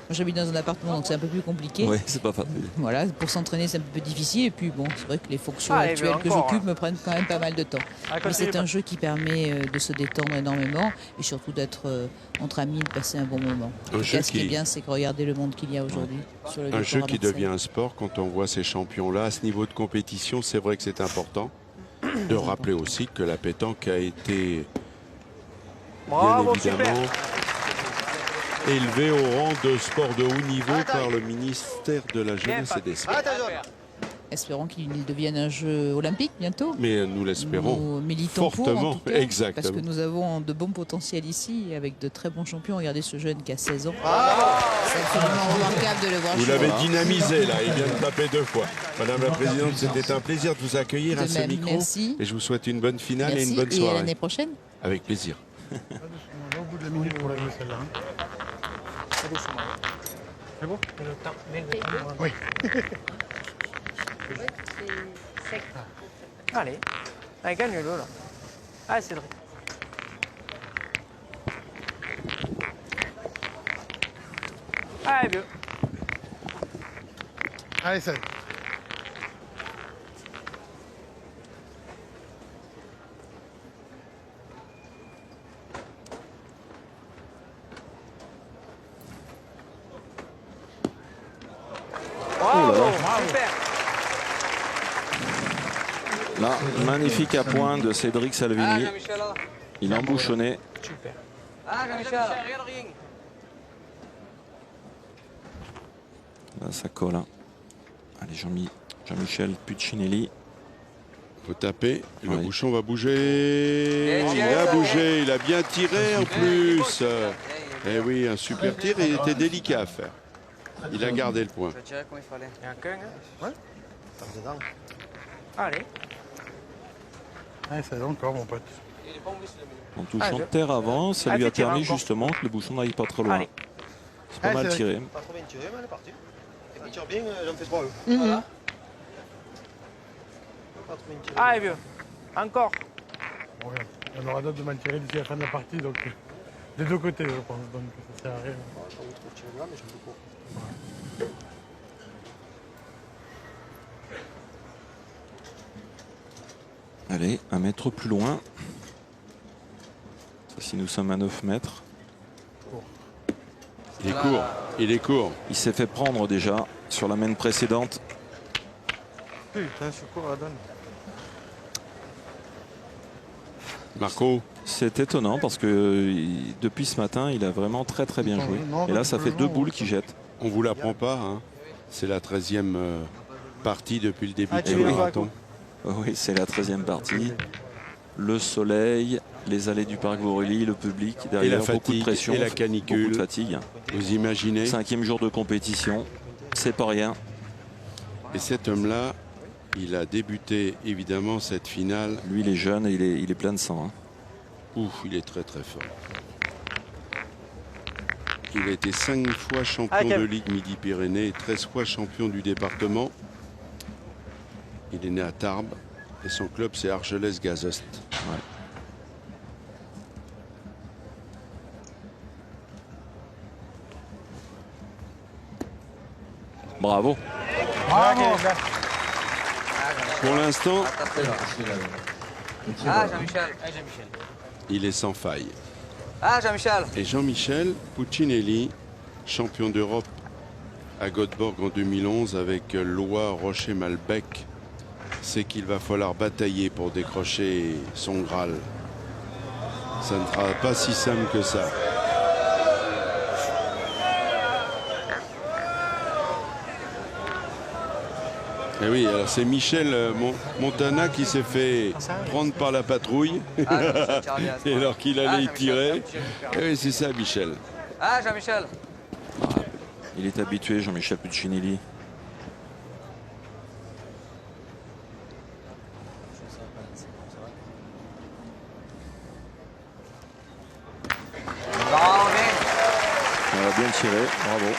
Moi, j'habite dans un appartement, donc c'est un peu plus compliqué. Oui, c'est pas facile. Voilà, pour s'entraîner, c'est un peu difficile. Et puis, bon, c'est vrai que les fonctions Allez, actuelles que encore, j'occupe me prennent quand même pas mal de temps. Mais c'est un jeu qui permet de se détendre énormément et surtout d'être entre amis, de passer un bon moment. Un jeu Ce qui est bien, c'est que regardez le monde qu'il y a aujourd'hui. sur le Un jeu Vieux-Port à qui Marseille. devient un sport quand on voit ces champions-là à ce niveau de compétition. C'est vrai que c'est important de rappeler aussi que la pétanque a été bien Bravo, évidemment élevé au rang de sport de haut niveau par le ministère de la Jeunesse et des Sports. Espérons qu'il devienne un jeu olympique bientôt. Mais nous l'espérons Nous militons pour, en fortement, tout cas, exactement. parce que nous avons de bons potentiels ici, avec de très bons champions. Regardez ce jeune qui a 16 ans. C'est absolument remarquable de le voir Vous jouer. l'avez dynamisé là, il vient de taper 2 fois. Madame la Présidente, c'était un plaisir de vous accueillir De à ce même, micro. merci. Et je vous souhaite une bonne finale et Merci. une bonne Et à soirée. l'année prochaine. Avec plaisir. On va au bout de la minute pour la jouer celle-là. Hein. C'est bon? Oui. Allez, allez, gagne-le là. Allez, Cédric. Allez, vieux. Allez, ça. Bravo, super. Là, magnifique à point de Cédric Salvini. Jean-Michel, là. Il a embouchonné. Super. Ah, Jean-Michel. Là, ça colle. Hein. Allez, Jean-Michel Puccinelli. Faut taper, le Oui. bouchon va bouger. Il a bougé, il a bien tiré en plus. Eh oui, un super tir, il était délicat à faire. Il a gardé le point. Je tirais comme il fallait. Il y a qu'un, hein? Tape dedans. Allez. Ah, ça encore, mon pote. En touchant terre avant, ça lui a permis justement que le bouchon n'aille pas trop loin. C'est pas mal tiré. Pas trop bien tiré, mais elle est partie. Et quand il tire bien, j'en fais 3 eux. Voilà. Pas trop bien tiré. Allez, vieux. Encore. Bon, regarde, il y en aura d'autres de mal tirés d'ici la fin de la partie, donc des deux côtés, je pense. Donc ça sert à rien. Je trouve tiré là, mais j'aime beaucoup. Allez, 1 mètre plus loin. Ça, si nous sommes à 9 mètres. Il est court. Il est court. Il s'est fait prendre déjà sur la main précédente. Putain, je suis court à la donne. Marco. C'est étonnant parce que depuis ce matin, il a vraiment très bien joué. Et là, ça fait 2 boules qu'il jette. On vous l'apprend pas, hein. C'est la 13e partie depuis le début tu du es marathon. Oui, c'est la 13e partie. Le soleil, les allées du parc Borély, le public, Et derrière la beaucoup de fatigue, pression, et la beaucoup canicule. de fatigue. Vous imaginez? 5e jour de compétition, c'est pas rien. Et cet homme-là, il a débuté évidemment cette finale. Lui, il est jeune et il est plein de sang. Hein. Ouf, il est très fort. Il a été 5 fois champion de Ligue Midi-Pyrénées et 13 fois champion du département. Il est né à Tarbes et son club c'est Argelès-Gazost. Ouais. Bravo. Bravo. Pour l'instant, Ah, Jean-Michel. il est sans faille. Ah, Jean-Michel. Et Jean-Michel Puccinelli, champion d'Europe à Göteborg en 2011 avec Loire Rocher-Malbec, sait qu'il va falloir batailler pour décrocher son Graal. Ça ne sera pas si simple que ça. Et oui, alors c'est Michel Montana qui s'est fait prendre par la patrouille et alors qu'il allait y tirer. Et oui, c'est ça, Michel. Ah, Jean-Michel. Il est habitué, Jean-Michel Puccinelli. Bravo. On a bien tiré, bravo.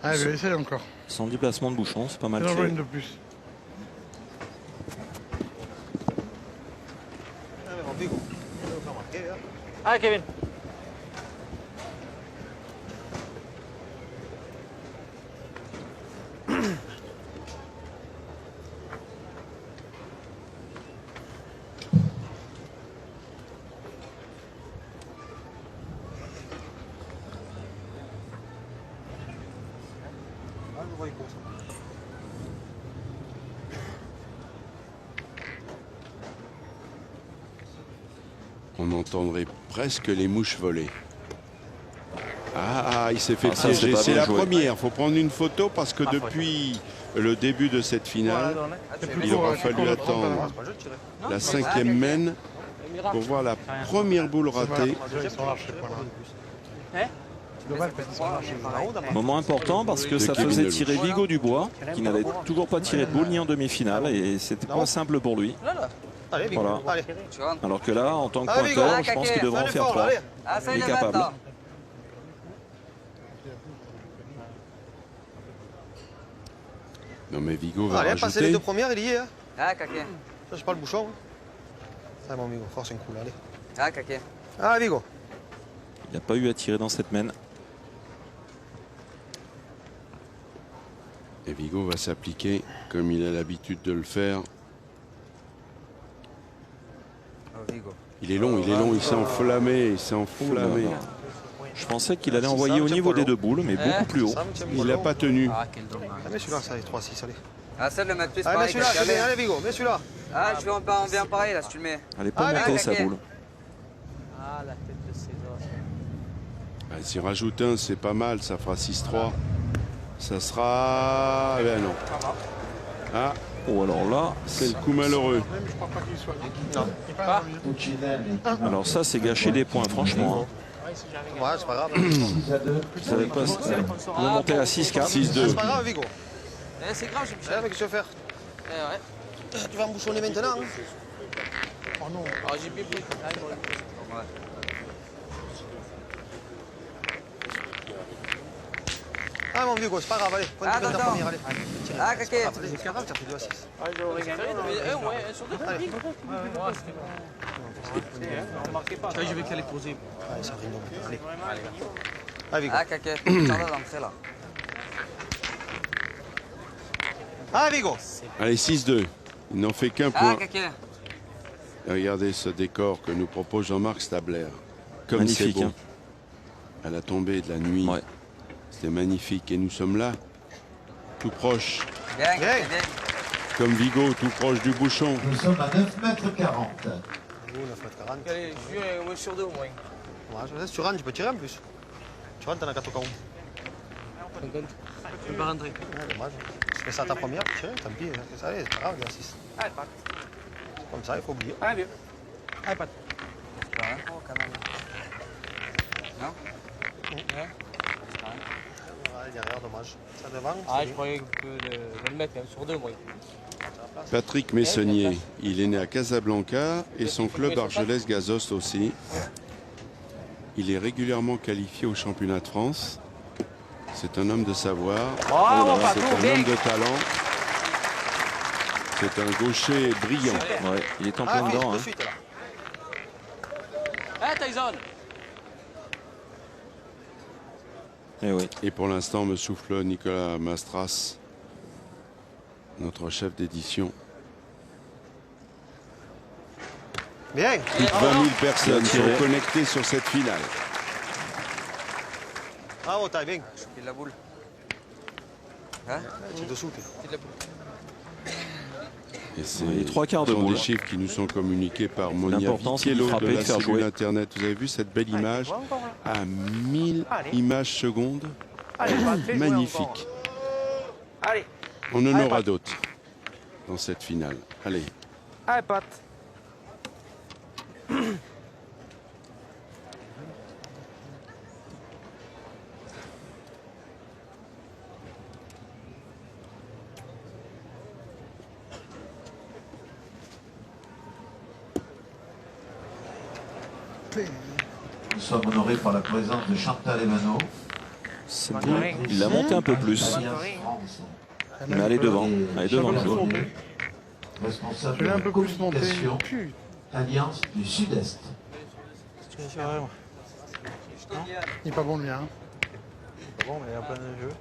Allez, je vais essayer encore. Sans déplacement de bouchon, c'est pas mal J'en veux tiré. une de plus. Ah, Kevin. On entendrait presque les mouches voler. Ah, il s'est fait Ah, ça, piéger. c'est C'est pas la bien joué. première. Il faut prendre une photo parce que depuis le début de cette finale, il aura fallu attendre la 5e mène pour voir la première boule ratée. Ils sont larges, ces points-là. C'est dommage parce qu'ils sont larges. Moment important parce que ça Kevin faisait Lelouch. tirer Vigo Dubois, qui n'avait toujours pas tiré de boule ni en demi-finale, et c'était pas simple pour lui. Allez, Vigo. Voilà. Allez. Alors que là, en tant que Allez, pointeur, Vigo. je pense qu'il devrait en faire 3. Allez. Ah, ça Il y est est capable. maintenant. Non mais Vigo va Allez, passer les 2 rajouter. premières, il y est. Hein. Ah, caquet. Ça, j'ai pas le bouchon. Ça, mon Vigo, force un coup là. Allez. Ah, caquet. Ah, Vigo. Il n'a pas eu à tirer dans cette mène. Et Vigo va s'appliquer comme il a l'habitude de le faire. Oh, Vigo. Il est long, il s'est enflammé, il s'est enflammé. Je pensais qu'il allait envoyer au niveau des 2 boules, mais beaucoup plus haut. Il n'a pas tenu. Ah, quel dommage. Ah, mets celui-là, ça, allez, 3-6, allez. Ah, celle le mettre plus Allez, mets pareil. celui-là, que c'est bien. Kevin. Allez, Vigo, mets celui-là. Ah, je vais en bien pareil là si tu le mets. Elle n'est pas Allez, montée sa caquet. boule. Ah, la tête de ses os. Ah, s'il rajoute un, c'est pas mal, ça fera 6-3. Ça sera... Ben non. Ah, Oh, alors là, c'est le coup malheureux. Même je crois pas qu'il soit. Non. Il est pas Puccinelli. alors ça, c'est gâcher des points, franchement. Hein. si j'arrive. Ouais, c'est pas grave. 6 à 2. Vous savez quoi, on va monter à 6-4. 6-2. C'est pas grave, Vigo. C'est grave, je me suis. Mais qu'est-ce que tu veux faire? Ouais. Tu vas me bouchonner maintenant, hein? Oh non. Alors j'ai bien pris. Ah, mon Vigo, c'est pas grave, allez. Prends une Attends. première, allez. Ah, caquet. C'est pas grave, tu as pris 2 à 6. Ouais, sur deux. Allez. On marquait pas. Je vais qu'à les poser. Allez, ça rime. Allez. Ah, Vigo. Ah, caquet. T'en as l'entrée là. Ah, Vigo. Allez, 6-2. Il n'en fait qu'un Ah, point. caquet. Et regardez ce décor que nous propose Jean-Marc Stabler. Comme c'est Magnifique, beau. hein. À la tombée de la nuit. Ouais. C'était magnifique. Et nous sommes là, tout proche. Bien, Bien. bien. Comme Vigo, tout proche du bouchon. Nous sommes à 9 mètres 40. Vigo, 9 mètres 40. Allez, je suis un sur deux au moins. Ouais, je sais, si tu rentres, tu peux tirer en plus. Tu rentres, t'en as 4 au cas où. Je peux pas rentrer. Ouais, dommage. Tu fais ça à ta première, tu tires, tant pis. Ça allait, c'est pas grave, il y a 6. Allez, pas. Comme ça, il faut oublier. Allez, bien. Allez, pas. Oh, quand même. Non? Ouais. Ouais, derrière, dommage. Ça devant. Ah, je croyais que de le mettre sur deux, moi. Patrick Messonnier, il est né à Casablanca et son club Argelès Gazost aussi. Il est régulièrement qualifié au championnat de France. C'est un homme de savoir, c'est un homme de talent. C'est un gaucher brillant. Ouais, il est en Ah, plein dedans. de Hein. suite, là. Eh, Tyson! Eh oui. Et pour l'instant, me souffle Nicolas Mastras, notre chef d'édition. Bien. Plus de 20 000 personnes sont connectées sur cette finale. Bravo, t'as bien. Je file la boule. Hein? Tu es dessous, t'es. File la boule. Et c'est Les 3/4 de ce sont boule. des chiffres qui nous sont communiqués par Monia L'important, c'est de Vitiello de frapper, la de faire cellule jouer. Internet. Vous avez vu cette belle image à 1000 images secondes. Magnifique. Allez, On en aura d'autres dans cette finale. Allez. allez, Pat. Nous sommes honorés par la présence de Chantal Evano. C'est beau. Il l'a monté un peu plus. Alliance France. Mais allez devant. Allez devant le joueur. Responsable Je de l'ai un la peu plus monté. communication, Putain. Alliance du Sud-Est. C'est vrai, moi. Il est pas bon, lui, hein. Bon, mais il y a plein de jeux.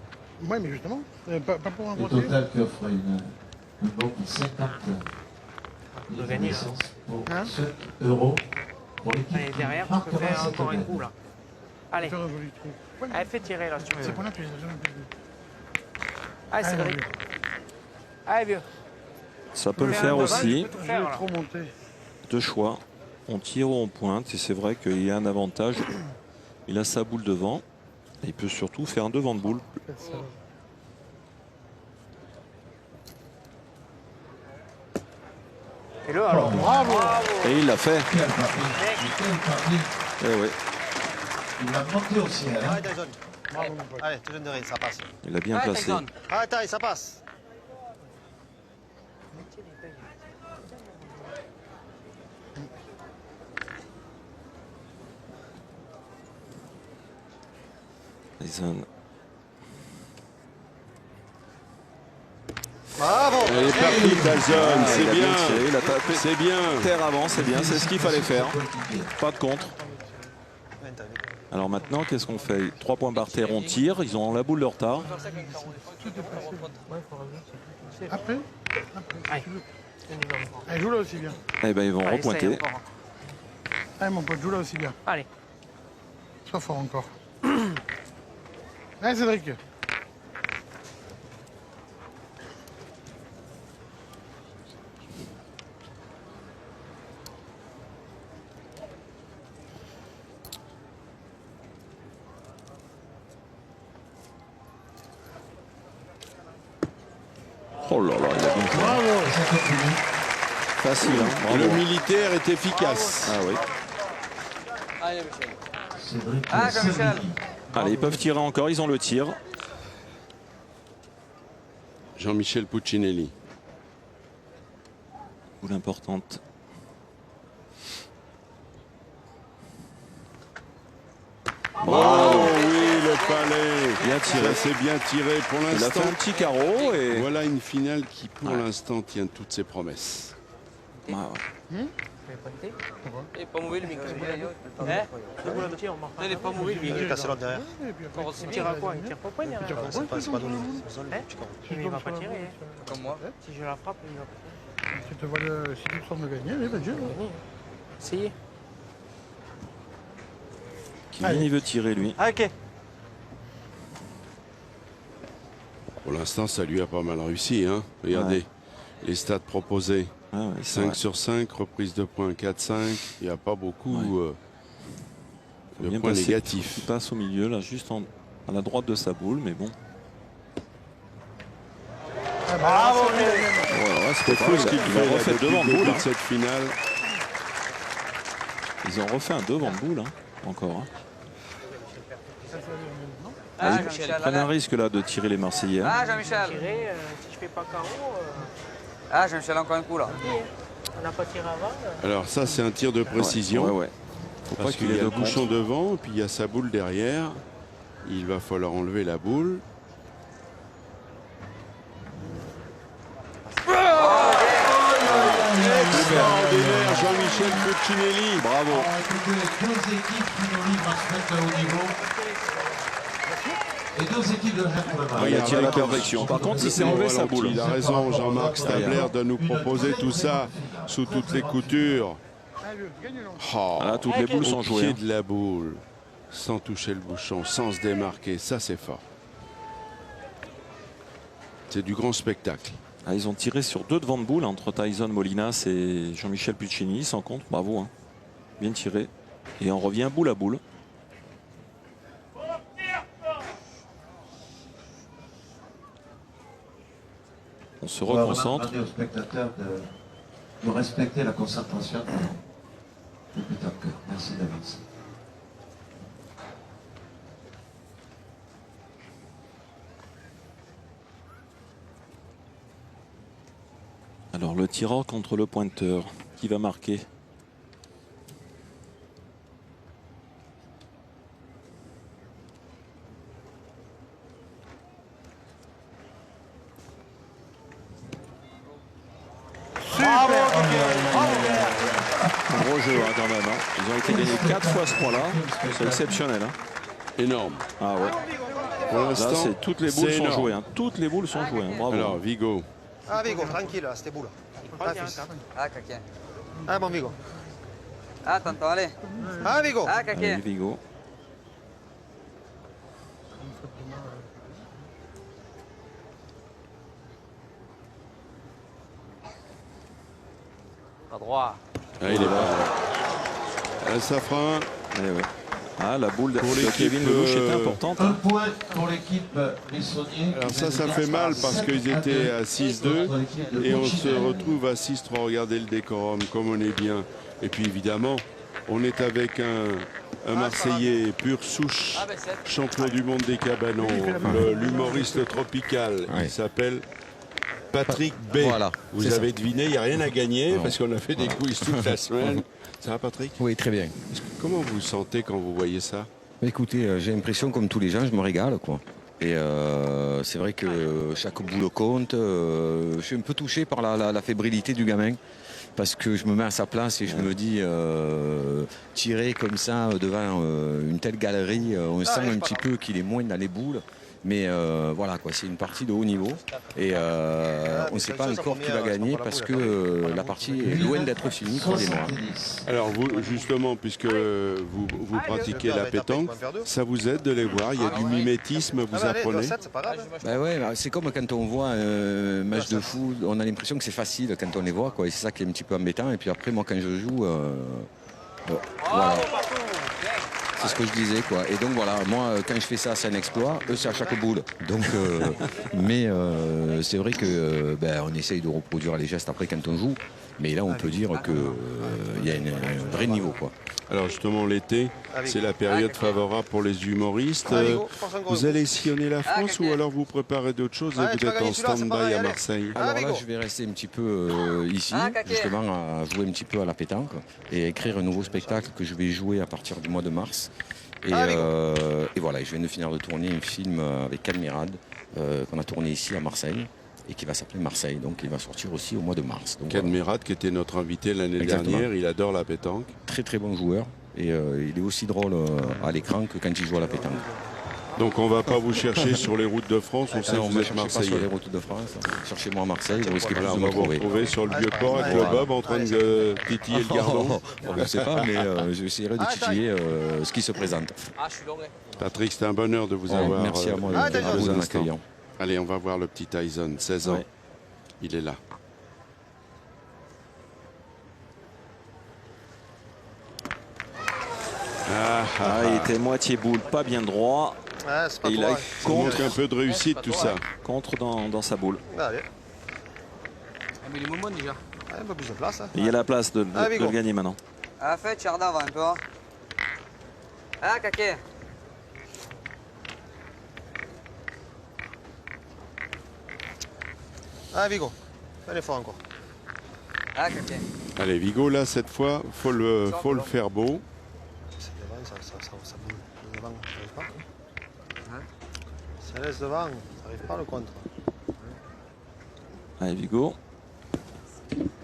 Ouais, mais justement, pas pour un Le voiture. total qui offre un bon de 50 licences pour Hein 5 euros pour l'équipe. Allez, derrière, qui tu peux marquera faire cette encore un semaine. coup là. Allez, Faire un joli trou. Ouais, allez, fais tirer là si tu veux. c'est pour la prise, j'ai jamais plus. Allez, Cédric. Allez, vieux. Ça peut le Fais un faire devant, aussi. tu peux tout J'ai faire, là. trop monté. Deux choix. On tire ou on pointe. Et c'est vrai qu'il y a un avantage. Il a sa boule devant. Et il peut surtout faire un devant de boule. Et le alors. Bravo. Et il l'a fait. Quelle partie, quelle partie. Eh oui. Il va monter au ciel. Hein. Allez, Tyson. Bravo, mon pote. Allez, tu donnes de rien, ça passe. Il a bien Allez, placé. Tyson. Allez, taille, ça passe. Tyson. Bravo. Elle est partie, Tyson. Ah, C'est il a bien. tiré, il a tapé C'est bien. terre avant, c'est bien, c'est ce qu'il fallait faire. Pas de contre. Ouais, t'as vu. Alors maintenant, qu'est-ce qu'on fait? 3 points par terre, on tire. Ils ont la boule de retard. Après Allez. Allez, joue là aussi bien. Eh ben, ils vont Allez, repointer. essaye encore. Allez, mon pote, joue là aussi bien. Allez. Sois fort encore. Allez, Cédric. Oh là là, il a bien joué. Bravo. Ça continue. Facile, hein. Bravo. Le militaire est efficace. Ah oui. Allez, Michel. Cédric Jean-Michel. Servini. Allez, ils peuvent tirer encore, ils ont le tir. Jean-Michel Puccinelli. Boule importante. Oh oui, le palais. Bien tiré. Ça s'est bien tiré pour Il a l'instant. fait un petit carreau et... Voilà une finale qui, pour l'instant, tient toutes ses promesses. Ouais, ouais. Il n'est pas mauvais le micro. Il n'est pas mauvais le Il micro. a cassé l'autre derrière. Il tire à quoi? Il tire pas au poing derrière. C'est pas donné. Il ne va pas tirer. Comme moi. Si je la frappe, il va pas tirer. Si tu vois si tu te sens de gagner, allez, vas-y. Essayez. Kevin, il veut tirer, lui. Ah, ok. Pour l'instant, ça lui a pas mal réussi. Hein. Regardez les stats proposés. Ouais, ouais, 5 sur 5, reprise de points 4-5. Il n'y a pas beaucoup de bien points passer. négatifs. Il passe au milieu, là, juste à la droite de sa boule, mais bon. Bravo, Ouais, C'est fou ce qu'il il a fait refait depuis devant le de boule. début Hein. de cette finale. Ils ont refait un devant de boule, hein, encore. Hein. Ah, Ils Jean-Michel. prennent un risque là de tirer les Marseillais. Hein. Ah, Jean-Michel. Tirer, si je fais pas KO, Ah, Jean-Michel, encore un coup là. on n'a pas tiré avant. Alors ça, c'est un tir de précision. Ouais, ouais. Faut Parce pas qu'il qu'il y ait a de le bouchon contre. devant, puis il y a sa boule derrière. Il va falloir enlever la boule. Extraordinaire, Jean-Michel Puccinelli. Bravo. Alors, écoutez, deux équipes qui nous livrent un spectacle de haut niveau. Et deux équipes de gentlemen. Il a tiré à la perfection. Par contre, il s'est enlevé sa boule. Il a raison, Jean-Marc Stabler, de nous proposer tout ça sous toutes les coutures. Oh, Voilà, toutes les boules sont au jouées. pied Hein. de la boule, sans toucher le bouchon, sans se démarquer, ça c'est fort. C'est du grand spectacle. Ah, ils ont tiré sur 2 devant de boule entre Tyson Molinas et Jean-Michel Puccinelli, sans compte. Bravo. Hein. Bien tiré. Et on revient boule à boule. On se reconcentre. Demander aux spectateurs de respecter la concentration de Pétanque. Merci d'avance. Alors le tireur contre le pointeur. Qui va marquer? Gros jeu hein, quand même. Hein. Ils ont été gagnés 4 fois ce point-là. C'est exceptionnel. Hein. Énorme. Ah ouais. Pour Là, l'instant, c'est toutes les boules c'est sont énorme. jouées. Hein. Toutes les boules sont jouées. Hein. Bravo. Alors, Vigo. Ah, Vigo, tranquille, là, c'était boule. Ah, fils. Ah, caquin. Ah, bon, Vigo. Ah, tonton, allez. Ah, Vigo. Ah, Allez, caquin. Vigo. À droit. Ah, il est là. Ça fera Eh ouais. Ah, la boule de Pour l'équipe, Kevin Lelouch est importante. Un Hein. point pour l'équipe Lissonnier. Alors ça fait mal parce qu'ils étaient à 6-2 et on se retrouve à 6-3. Regardez le décorum, comme on est bien. Et puis évidemment, on est avec un Marseillais pure souche, Ah, ben 7. champion du monde des cabanons, l'humoriste tropical. Il s'appelle Patrick B. Voilà, Vous avez deviné, il n'y a rien à gagner parce qu'on a fait des quiz toute la semaine. Ça va, Patrick? Oui, très bien. Comment vous vous sentez quand vous voyez ça? Écoutez, j'ai l'impression, comme tous les gens, je me régale, quoi. Et c'est vrai que chaque boule compte. Je suis un peu touché par la fébrilité du gamin. Parce que je me mets à sa place et je me dis, tirer comme ça devant une telle galerie, on sent un petit peu qu'il est moins dans les boules. Mais voilà, quoi, c'est une partie de haut niveau. Et on ne sait pas encore qui va gagner parce que la partie est loin d'être finie pour les Noirs. Alors vous, justement, puisque vous pratiquez la pétanque, ça vous aide de les voir? Il y a du mimétisme, vous apprenez? Ben ouais, c'est comme quand on voit un match de foot, on a l'impression que c'est facile quand on les voit, quoi. Et c'est ça qui est un petit peu embêtant. Et puis après, moi, quand je joue, voilà. C'est ce que je disais, quoi. Et donc voilà, moi, quand je fais ça, c'est un exploit. Eux, c'est à chaque boule. Donc, mais c'est vrai que on essaye de reproduire les gestes après quand on joue. Mais là, on peut dire qu'il y a un vrai niveau, quoi. Alors justement, l'été, c'est la période favorable pour les humoristes. Vous allez sillonner la France ou alors vous préparez d'autres choses et vous êtes en stand-by à Marseille? Alors là, je vais rester un petit peu ici, justement, à jouer un petit peu à la pétanque et écrire un nouveau spectacle que je vais jouer à partir du mois de mars. Et voilà, je viens de finir de tourner un film avec Cadmirad qu'on a tourné ici à Marseille et qui va s'appeler Marseille. Donc il va sortir aussi au mois de mars. Cadmirad, qui était notre invité l'année dernière, il adore la pétanque. Très très bon joueur et il est aussi drôle à l'écran que quand il joue à la pétanque. Donc on ne va pas vous chercher sur les routes de France, on sait que vous êtes Marseillais. Pas sur les routes de France, cherchez-moi à Marseille, vous risquez plus de on me va vous retrouver sur le vieux port avec le Bob en train de titiller le gardon. Je ne sais pas, mais j'essaierai de titiller ce qui se présente. Patrick, c'était un bonheur de vous avoir. Merci à moi de vous accueillir. Allez, on va voir le petit Tyson, 16 ans. Ouais. Il est là. Il était moitié boule, pas bien droit. Et il a contre un peu de réussite, tout ça. Contre dans sa boule. Allez. Mais il est moment déjà. Un peu plus de place. Et il y a la place de le gagner maintenant. Ah, fais Tcharda avant un peu. Ah, Kaké. Ah, Vigo. Fais l'effort encore. Ah, Kaké. Allez, Vigo, là, cette fois, faut le faire beau. C'est devant, ça boule. Devant, ça n'arrive pas. Ça laisse devant, ça n'arrive pas le contre. Allez, Vigo.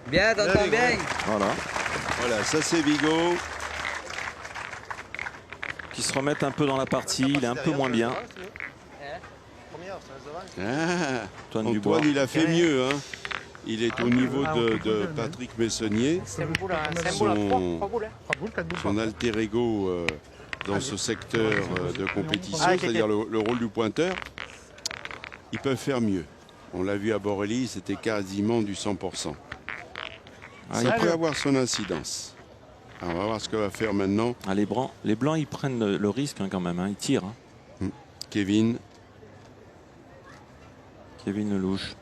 Bien, t'entends bien. Voilà, ça c'est Vigo. Qui se remettent un peu dans la partie, il est un peu moins bien. Antoine, il a fait mieux. Hein. Il est au niveau de Patrick Messonnier. Son alter ego dans ce secteur de compétition, c'est-à-dire le rôle du pointeur. Ils peuvent faire mieux. On l'a vu à Borelli, c'était quasiment du 100%. Ça peut avoir son incidence. Alors, on va voir ce que va faire maintenant. Les Blancs, ils prennent le risque quand même, ils tirent. Kevin Lelouch.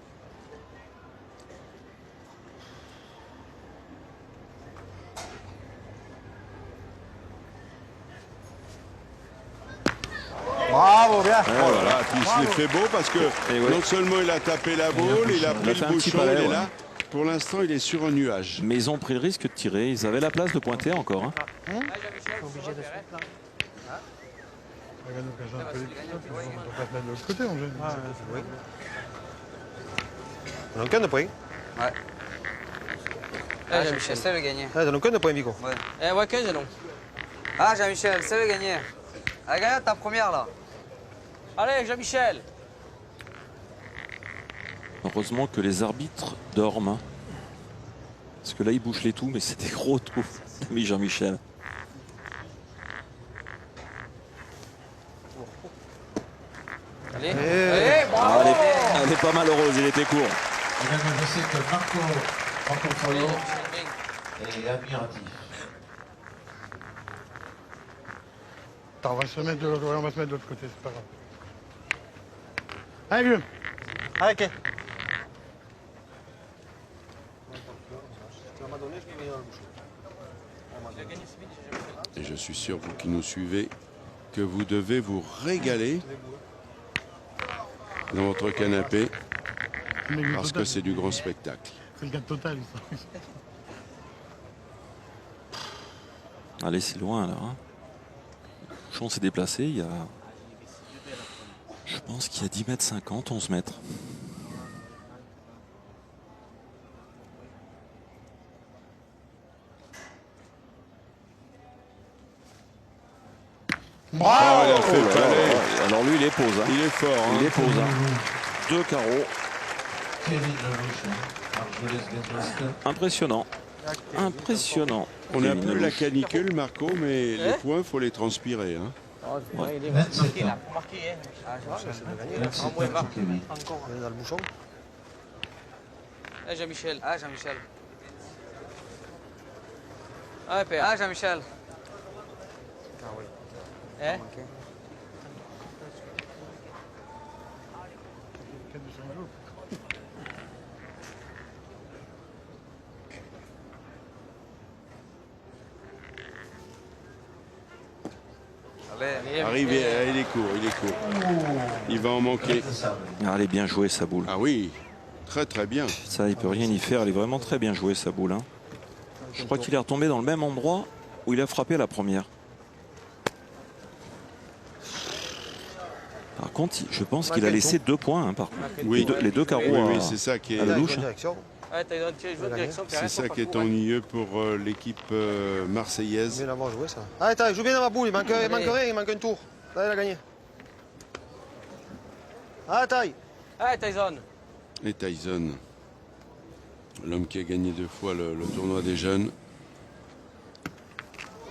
Bravo, bien. Voilà, puis il se l'est fait beau parce que non seulement il a tapé la boule, il a pris le bouchon, il est là. Pour l'instant, il est sur un nuage. Mais ils ont pris le risque de tirer. Ils avaient la place de pointer encore. Obligé de se mettre là. Regarde l'occasion de faire des petits sauts, on ne peut pas se mettre de l'autre côté, on gêne. Oui. On a aucun de points. Ouais. Jean-Michel, c'est le gagné. T'as aucun de points, Vigo. Ouais. Ouais, 15 non. Ah, Jean-Michel, c'est le gagné. Allez, gagne ta première là. Allez, Jean-Michel. Heureusement que les arbitres dorment. Parce que là, ils bouchent les tout, mais c'est des gros trous. Oui, Jean-Michel. Allez, bravo. Elle est pas malheureuse, il était court. Je sais que Marco Foyer est admiratif. Attends, on va se mettre de l'autre côté, c'est pas grave. Allez, vieux. Allez, ok. Et je suis sûr, vous qui nous suivez, que vous devez vous régaler dans votre canapé parce que c'est du grand spectacle. C'est le gars total, ça. Allez, c'est loin là. Le bouchon s'est déplacé. Il y a, je pense qu'il y a 10 mètres 50, 11 mètres. Bravo, il a fait le palais. Alors lui, il est pose. Il est fort. Il est pose. 2 carreaux. Impressionnant. Impressionnant. On n'a plus la canicule, Marco, mais les points, il faut les transpirer. Hein. Ouais. Il est marqué là, faut marquer. En moins 20. Encore. On est dans le bouchon. Ah, Jean-Michel. Ah, Jean-Michel. Ah, père. Ah, Jean-Michel. Ah oui. Hein? Arrive, il est court, il est court. Il va en manquer. Ah, elle est bien jouée, sa boule. Ah oui, très très bien. Ça, il peut rien y faire. Elle est vraiment très bien jouée, sa boule. Hein. Je crois qu'il est retombé dans le même endroit où il a frappé à la première. Par contre, je pense qu'il a laissé 2 points. Hein, par contre. Oui. Les deux carreaux oui, c'est ça qui est, à la louche. C'est ça qui est ennuyeux pour l'équipe marseillaise. Bien avoir joué ça. Allez, attends, joue bien dans ma boule, il manque rien, il manque un tour. Là, il a gagné. Allez, taille. Allez, Tyson. Et Tyson, l'homme qui a gagné 2 fois le tournoi des jeunes.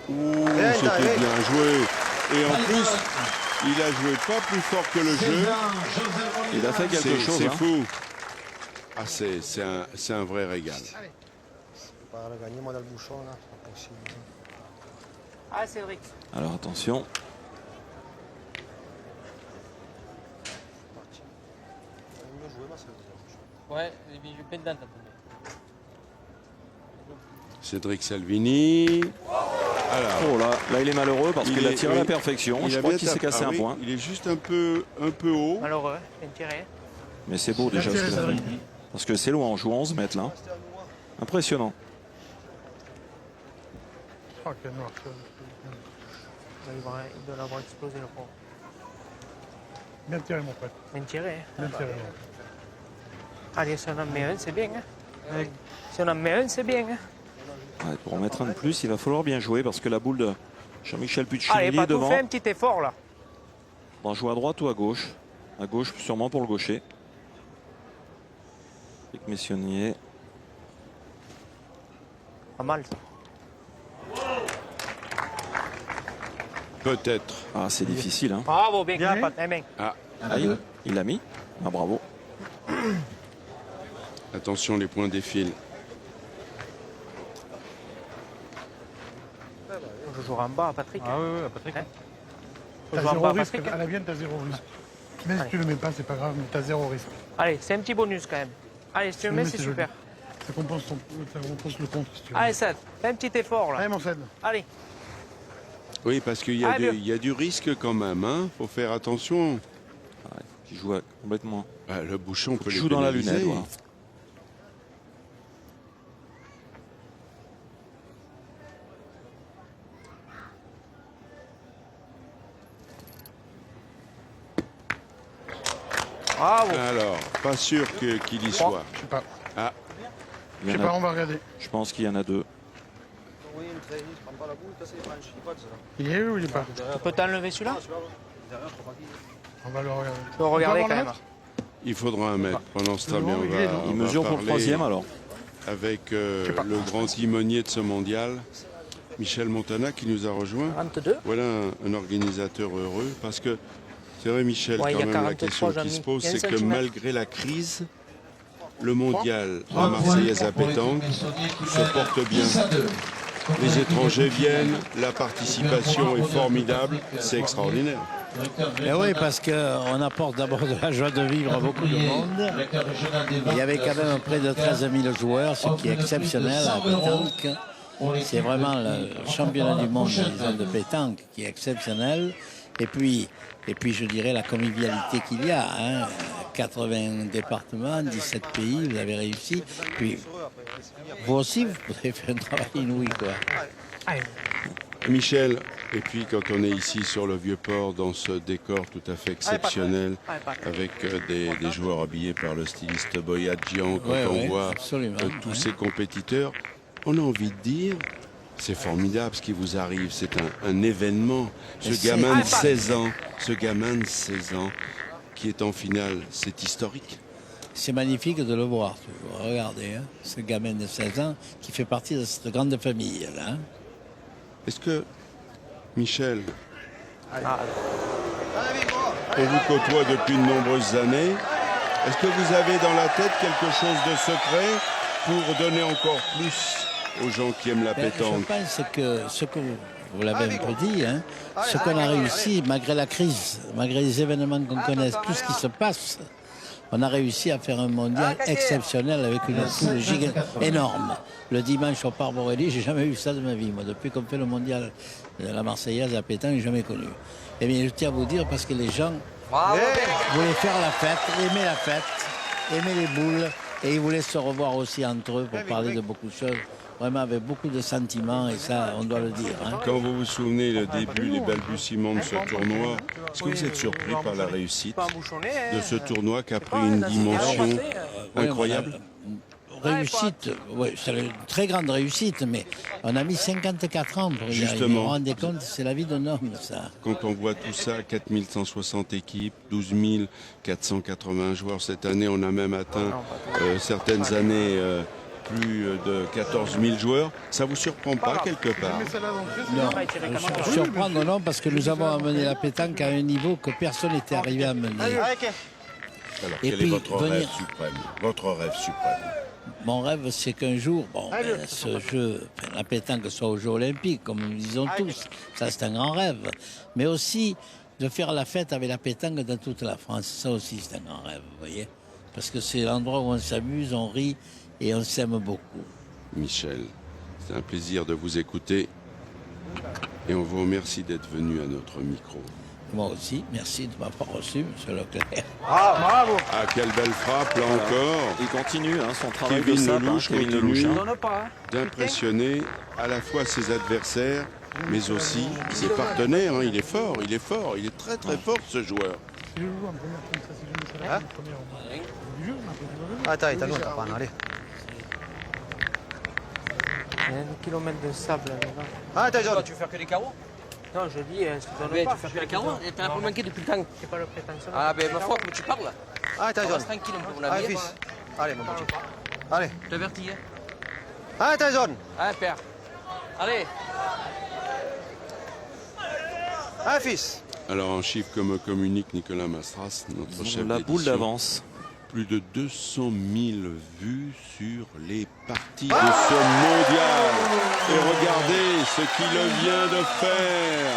Ouh, c'était bien joué. Et en plus, il a joué pas plus fort que le jeu. Il a fait quelque chose. C'est hein. fou. Ah, c'est un vrai régal. Pas le gagner, moi, dans le bouchon, là. C'est pas possible. Allez, Cédric. Alors attention. Ouais, les bijoux plein dedans, t'as tombé. Cédric Salvini. Alors, Oh là, il est malheureux parce qu'il a tiré à la oui, perfection. il Je a crois bien qu'il s'est tapé. cassé Ah un oui, point. Il est juste un peu haut. Malheureux, bien tiré. Mais c'est beau déjà ce qu'il a fait. Parce que c'est loin, on joue 11 mètres là. Impressionnant. Oh, quel noir. Il doit l'avoir explosé le pauvre. Bien tiré, mon pote. Bien tiré. Bien tiré. Allez, si on en met un, c'est bien. Hein. Si on en met un, c'est bien. Hein. Ouais, pour en mettre un de plus, il va falloir bien jouer parce que la boule de Jean-Michel Allez, Puccini pas est tout devant. fait, un petit effort là. On va jouer à droite ou à gauche. À gauche, sûrement pour le gaucher. Avec Messonnier. Pas mal ça. Peut-être. Ah, c'est difficile. Hein. Bravo, bien. Pas de main. Ah, Ah, il l'a mis. Ah, bravo. attention, les points défilent. Je jouerai en bas à Patrick. Ah oui, Patrick. Hein? T'as jouer en zéro bas à risque. Patrick. À la vienne, t'as zéro risque. Même si tu le mets pas, c'est pas grave, mais t'as zéro risque. Allez, c'est un petit bonus quand même. Allez, si tu le mets, c'est joli. super. Ça compense le compte, si tu veux. Allez, Seth, fais un petit effort là. Allez, mon Seth. Allez. Oui, parce qu'il y, il y a du risque quand même. Hein. Faut faire attention. Il joue complètement. Ah, le bouchon peut les Joue dans la pénaliser. lunette. Ouais. Bravo. Alors, pas sûr qu'il y soit. Je sais pas. Ah, Il y Je en sais a- pas, on va regarder. Je pense qu'il y en a 2. Oui, une très vite, prends pas la boule, casse les branches. Il est pas de ça. Il est où ou il est pas? Tu peux t'enlever celui-là? On va le regarder. Tu peux regarder On va quand voir même. il faudra un mètre. Pendant ce temps, Non, on il est va, long. on Il va mesure pour le parler 3e alors. avec le grand timonier de ce mondial, Michel Montana, qui nous a rejoint. 42. Voilà un organisateur heureux, parce que c'est vrai, Michel, Ouais, il y quand a même, la 43, question qui Jean-Mi. se pose, Il y a un c'est que centimètre. malgré la crise, le mondial, la Marseillaise à pétanque, se porte bien. Les étrangers viennent, la participation est formidable, c'est extraordinaire. Et oui, parce qu'on apporte d'abord de la joie de vivre à beaucoup de monde. Il y avait quand même près de 13 000 joueurs, ce qui est exceptionnel à pétanque. C'est vraiment le championnat du monde disons, de pétanque qui est exceptionnel. Et puis je dirais la convivialité qu'il y a. Hein. 80 départements, 17 pays, vous avez réussi. Puis vous aussi, vous avez fait un travail inouï, quoi. Michel, et puis quand on est ici sur le Vieux-Port, dans ce décor tout à fait exceptionnel, avec des joueurs habillés par le styliste Boyadjian, quand on voit tous ces compétiteurs, on a envie de dire, c'est formidable ce qui vous arrive, c'est un événement. Ce gamin de 16 ans, qui est en finale, c'est historique. C'est magnifique de le voir. Regardez, hein, ce gamin de 16 ans qui fait partie de cette grande famille. Là, hein. Est-ce que, Michel, on vous côtoie depuis de nombreuses années, est-ce que vous avez dans la tête quelque chose de secret pour donner encore plus aux gens qui aiment la pétanque? Je pense que ce que vous l'avez un peu dit, hein, ce qu'on a réussi, malgré la crise, malgré les événements qu'on connaisse, tout ce qui se passe, on a réussi à faire un mondial exceptionnel avec une foule énorme. Le dimanche au Parc Borelli, j'ai jamais vu ça de ma vie. Moi, depuis qu'on fait le mondial de la Marseillaise à pétanque, j'ai jamais connu. Eh bien, je tiens à vous dire parce que les gens Bravo, voulaient faire la fête, aimer la fête, aimer les boules, et ils voulaient se revoir aussi entre eux pour parler de beaucoup de choses. Vraiment avec beaucoup de sentiments, et ça, on doit le dire. Hein. Quand vous vous souvenez le début, les balbutiements de ce tournoi, est-ce que vous êtes surpris par la réussite de ce tournoi qui a pris une dimension incroyable? Réussite, oui, c'est une très grande réussite, mais on a mis 54 ans pour y arriver. Vous vous rendez compte, c'est la vie d'un homme, ça. Quand on voit tout ça, 4160 équipes, 12 480 joueurs cette année, on a même atteint certaines années plus de 14 000 joueurs. Ça vous surprend pas quelque part? Non, surprendre non, parce que nous avons amené la pétanque à un niveau que personne n'était arrivé à mener. Alors, quel est votre rêve suprême? Votre rêve suprême? Mon rêve, c'est qu'un jour, ce jeu, la pétanque soit aux Jeux Olympiques, comme nous disons tous. Ça, c'est un grand rêve. Mais aussi de faire la fête avec la pétanque dans toute la France. Ça aussi, c'est un grand rêve, vous voyez. Parce que c'est l'endroit où on s'amuse, on rit et on s'aime beaucoup. Michel, c'est un plaisir de vous écouter. Et on vous remercie d'être venu à notre micro. Moi aussi, merci de m'avoir reçu, M. Leclerc. Ah, bravo! Ah, quelle belle frappe, là encore. Il continue son travail Kevin de sape, Lelouch Kevin continue Lelouch. d'impressionner à la fois ses adversaires, mais aussi ses partenaires. Hein. Il est fort, il est très très fort ce joueur. Attends, t'as nous, t'as pas allez. Il y a 1 kilomètre de sable là-bas. Ah, t'as John. Tu veux faire que des carreaux? Non, je dis, tu Tu donnes pas. fais que des carreaux? T'en as pas manqué depuis le temps. C'est pas le prétentieux. Ah, ben ma foi, comme tu parles. Ah, t'as John. Reste tranquille un peu, mon Allez, ami. fils. Allez, mon petit. Allez. Je t'avertis, hein. Ah, t'as John. Allez, père. Allez. Ah, fils. Alors, en chiffre que me communique Nicolas Mastras, notre chef la boule d'édition, d'avance. plus de 200 000 vues sur les parties de ce mondial. Et regardez ce qu'il vient de faire.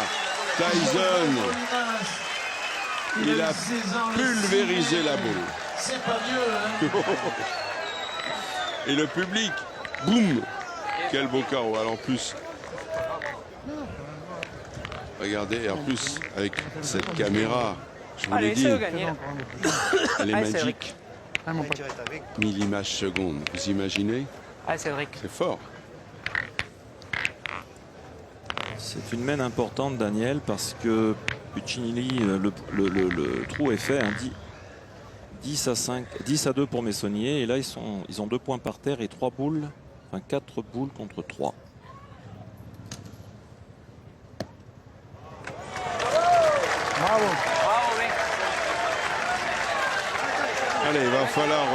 Tyson, il a pulvérisé la boule. C'est pas vieux, hein? Et le public, boum, quel beau carreau. Alors en plus, regardez, en plus avec cette caméra, je vous l'ai dit, elle est magique. 1000 images secondes, vous imaginez? Ah, Cédric. C'est fort. C'est une mène importante, Daniel, parce que Puccinelli, le trou est fait, hein, 10 à 2 pour Messonnier, et là ils ont 2 points par terre et 3 boules, enfin 4 boules contre 3. Bravo. Allez, il va falloir...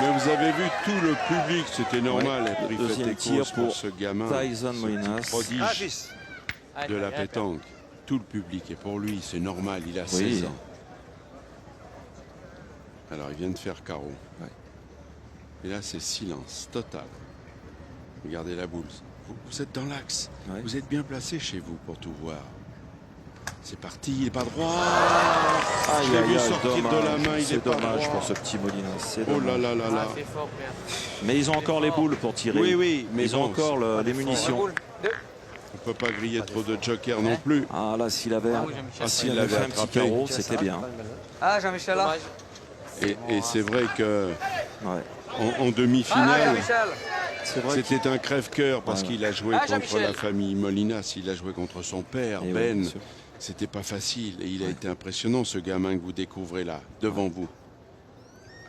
mais vous avez vu tout le public, c'était normal. Ouais, Il deuxième fait tir écho pour ce gamin, Tyson Molinas. prodige de la pétanque. Tout le public est pour lui, c'est normal, il a 16 ans. Alors il vient de faire carreau. Ouais. Et là c'est silence total. Regardez la boule. Vous êtes dans l'axe. Ouais. Vous êtes bien placé chez vous pour tout voir. C'est parti, il est pas droit. Je l'ai vu sortir de la main, il est pas dommage droit. pour ce petit Molinas. Oh là là là là. C'est fort, merde. Mais ils ont encore les boules pour tirer. Oui, oui, mais ils ont bon, encore les munitions. On peut pas griller trop de jokers non plus. Ah là, s'il avait, s'il avait fait un petit attrapé. carreau, c'était bien. Ah, Jean-Michel là. Et c'est vrai que Ouais. en Ah, demi-finale, Jean-Michel. c'était un crève-cœur parce qu'il a joué Ah, contre Jean-Michel. la famille Molinas, il a joué contre son père, Et Ben. oui, bien sûr. C'était pas facile et il a été impressionnant ce gamin que vous découvrez là, devant vous.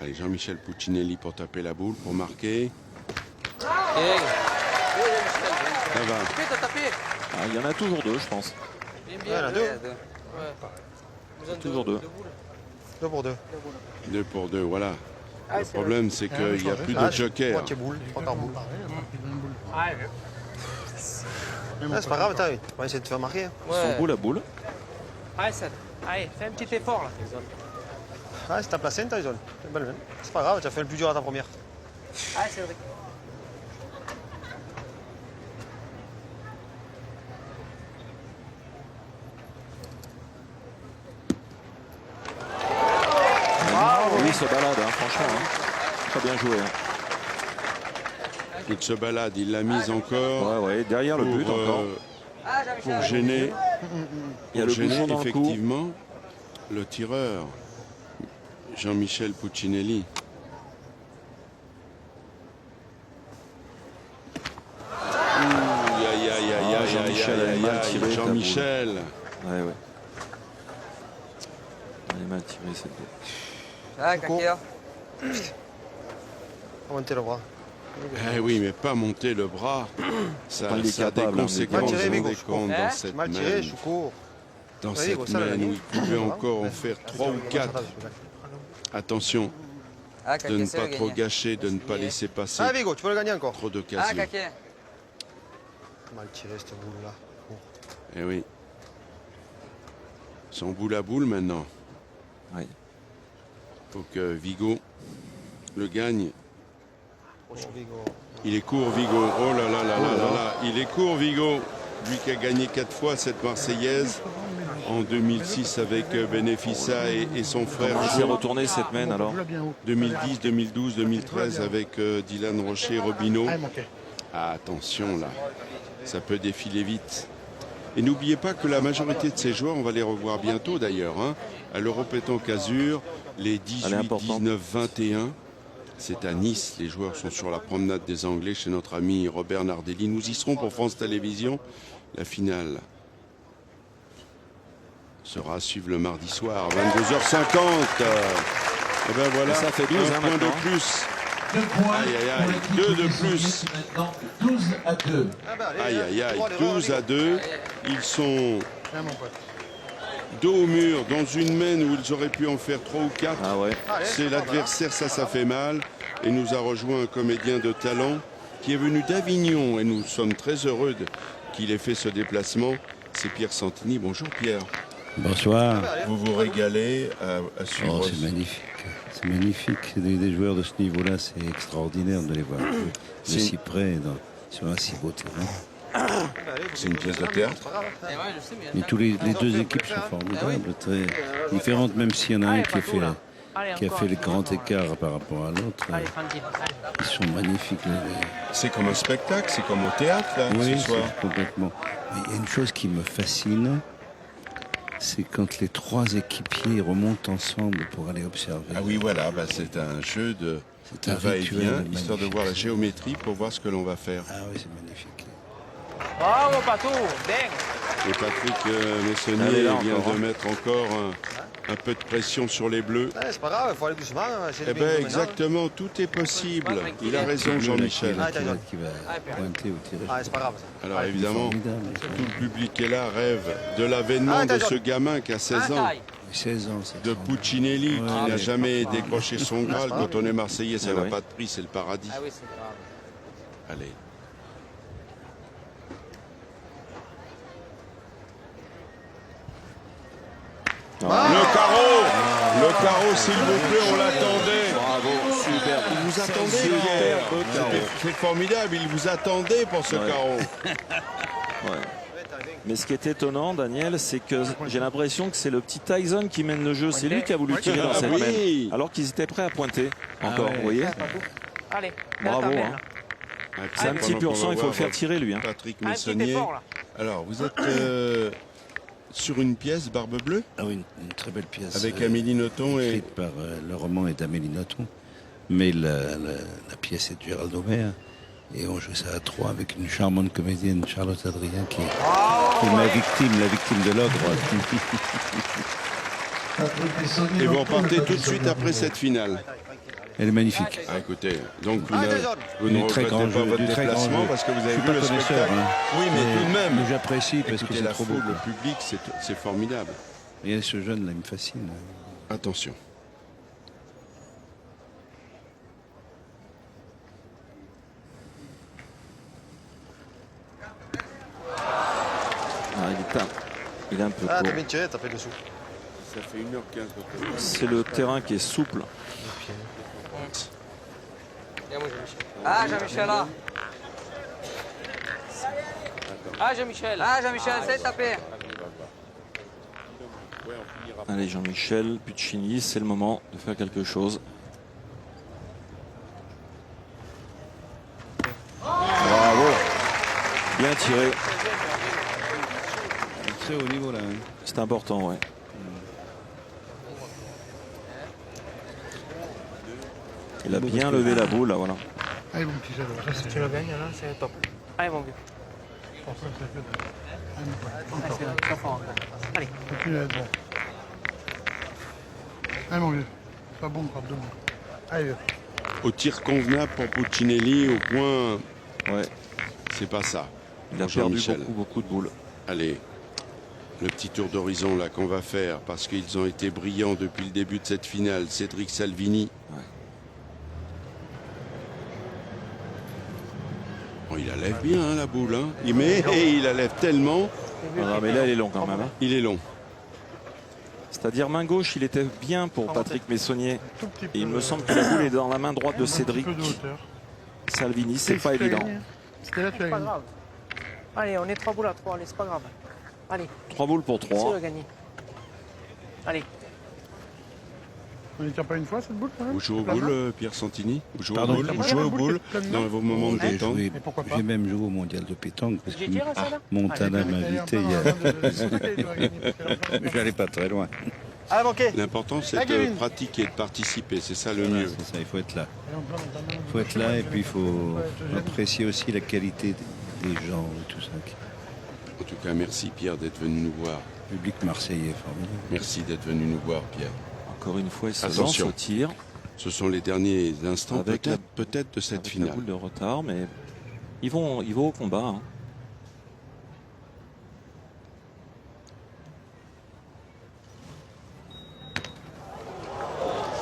Allez, Jean-Michel Puccinelli pour taper la boule, pour marquer. Ça va. T'as tapé. Ah, il y en a toujours 2, je pense. Bien, Il y en a 2. Toujours 2. 2 pour 2. 2 pour 2, voilà. Ah, Le c'est problème, c'est qu'il n'y a plus de jokers. Moitié boule, 3 quarts boule. Ah, Ah, c'est pas grave, attends, on va essayer de te faire marquer. Son boule à boule. allez, Ced. Allez, fais un petit effort là. Ah, c'est ta placé, Tyson. C'est belle, c'est pas grave, tu as fait le plus dur à ta première. Allez, Cédric. Oui, il se balade, hein, franchement. Hein. Très bien joué. Hein. Il se balade, il l'a mise encore Ouais, derrière le but encore. pour gêner Il y a le gêner, bouchon dans le cou. effectivement, le tireur, Jean-Michel Puccinelli. Jean-Michel a mal tiré. Jean-Michel. Ouais. Il est mal tiré cette boule. Ah, Kakia. Monter le bras. Eh oui, mais pas monter le bras. Ça a des conséquences dans cette mal tiré, je suis court. Dans cette semaine où il pouvait encore en faire 3 ou 4. Attention de ne pas trop gâcher, de ne pas laisser passer Vigo, tu peux le gagner encore. trop d'occasions. Mal tiré cette boule là. Eh oui. Son boule à boule maintenant. Oui. Faut que Vigo le gagne. Vigo. Il est court, Vigo. Oh là là là là là là. Il est court, Vigo. Lui qui a gagné 4 fois cette Marseillaise. En 2006 avec Benefissa et son frère. Il s'est retourné cette semaine alors. 2010, 2012, 2013 avec Dylan Rocher et Robino. Ah, attention là. Ça peut défiler vite. Et n'oubliez pas que la majorité de ces joueurs, on va les revoir bientôt d'ailleurs, hein, à l'Europétanque Azur, les 18, 19, 21. C'est à Nice, les joueurs sont sur la promenade des Anglais chez notre ami Robert Nardelli. Nous y serons pour France Télévisions. La finale sera à suivre le mardi soir, 22h50. Et ben voilà, ça fait 12 un point maintenant. de plus. Aïe aïe aïe, 2 de plus. 12 à 2. Aïe aïe aïe, 12 à 2. Ils sont dos au mur dans une main où ils auraient pu en faire 3 ou 4. Ah ouais. C'est l'adversaire, ça fait mal. Et nous a rejoint un comédien de talent qui est venu d'Avignon. Et nous sommes très heureux qu'il ait fait ce déplacement. C'est Pierre Santini. Bonjour Pierre. Bonsoir. Vous vous régalez à suivre. Oh, c'est magnifique. C'est magnifique. Des joueurs de ce niveau-là, c'est extraordinaire de les voir jouer de si près sur un si beau terrain. C'est une pièce de théâtre. Mais les deux équipes sont formidables, très différentes, même s'il y en a un qui a fait le grand écart par rapport à l'autre. Ils sont magnifiques. C'est comme un spectacle, c'est comme au théâtre là, oui, ce soir. Complètement. Mais il y a une chose qui me fascine, c'est quand les 3 équipiers remontent ensemble pour aller observer. Ah oui, voilà, c'est un jeu de va-et-vient, histoire de voir la géométrie pour voir ce que l'on va faire. Ah oui, c'est magnifique. Bravo, Patou, bien. Et Patrick Messonnier vient de mettre encore un peu de pression sur les Bleus. C'est pas grave, il faut aller doucement. Eh bien, exactement, tout est possible. Il a raison, Jean-Michel. Qui va pointer au tirage. Ah, c'est pas grave. Alors évidemment, tout le public est là, rêve de l'avènement de ce gamin qui a 16 ans. 16 ans, de Puccinelli, qui n'a jamais décroché son Graal. Quand on est Marseillais, ça n'a pas de prix, c'est le paradis. Ah oui, c'est grave. Allez. Le carreau, s'il vous plaît, on l'attendait. Bravo, super. Il vous attendait hier. C'est formidable, il vous attendait pour ce carreau. Ouais. Mais ce qui est étonnant, Daniel, c'est que j'ai l'impression que c'est le petit Tyson qui mène le jeu. C'est lui qui a voulu tirer dans cette main, alors qu'ils étaient prêts à pointer encore, vous voyez. Allez, bravo. Hein. C'est un petit pur sang, il faut le faire tirer lui. Hein. Patrick Messonnier. Alors, vous êtes sur une pièce Barbe Bleue? Ah oui, une très belle pièce. Avec Amélie Nothomb et... Écrite par le roman est d'Amélie Nothomb. Mais la pièce est de Gérald Aubert. Et on joue ça à 3 avec une charmante comédienne, Charlotte Adrien, qui est la victime de l'ogre. Et vous repartez tout de suite après cette finale. Elle est magnifique. Ah, écoutez, donc vous ne très grand regrettez pas votre déplacement parce que vous avez vu le spectacle. Oui, mais tout de même. Mais j'apprécie parce que c'est trop beau. Le public, c'est formidable. Et ce jeune-là, il me fascine. Attention. Il est un peu court. court. T'as bien tiré, t'as fait dessous. Ça fait 1h15. C'est le terrain qui est souple. Ah, Jean-Michel là. Ah, Jean-Michel. Ah, Jean-Michel, c'est tapé. Allez, Jean-Michel, Puccini, c'est le moment de faire quelque chose. Bravo. Bien tiré. très haut niveau là. Hein. C'est important, ouais. Il a bien levé la boule, là, voilà. Allez, mon petit Shadow. Si tu le gagnes, là, c'est top. Allez, mon vieux. Très fort encore. Allez. Bon. Allez, mon vieux. Pas bon, par deux. Allez, vieux. Au tir convenable pour Puccinelli, au point, ouais, c'est pas ça. Il a perdu beaucoup de boules. Allez, le petit tour d'horizon là qu'on va faire, parce qu'ils ont été brillants depuis le début de cette finale. Cédric Salvini. Ouais. Bon, il la lève bien hein, la boule. Hein. Il la lève tellement. Ah, mais là, il est long quand même. Hein. Il est long. C'est-à-dire main gauche, il était bien pour Patrick Messonnier. Et il me semble que la boule est dans la main droite de Cédric Salvini. C'est pas évident. C'est pas grave. Allez, on est 3 boules à 3, allez, c'est pas grave. Allez. 3 boules pour 3. C'est le gagner. Allez. On ne tire pas une fois cette boule quand même. Vous jouez aux boules, Pierre Santini? Vous jouez aux boules dans vos moments de détente? J'ai même joué au mondial de pétanque parce que Montana m'a invité il y a... Je n'allais pas très loin. L'important c'est de pratiquer, de participer, c'est ça le mieux. C'est ça, il faut être là. Il faut être là et puis il faut apprécier aussi la qualité des gens et tout ça. En tout cas, merci Pierre d'être venu nous voir. Le public marseillais, formidable. Merci d'être venu nous voir, Pierre. Encore une fois, il se lance au tir. Ce sont les derniers instants peut-être de cette finale. La boule de retard, mais ils vont au combat. Hein.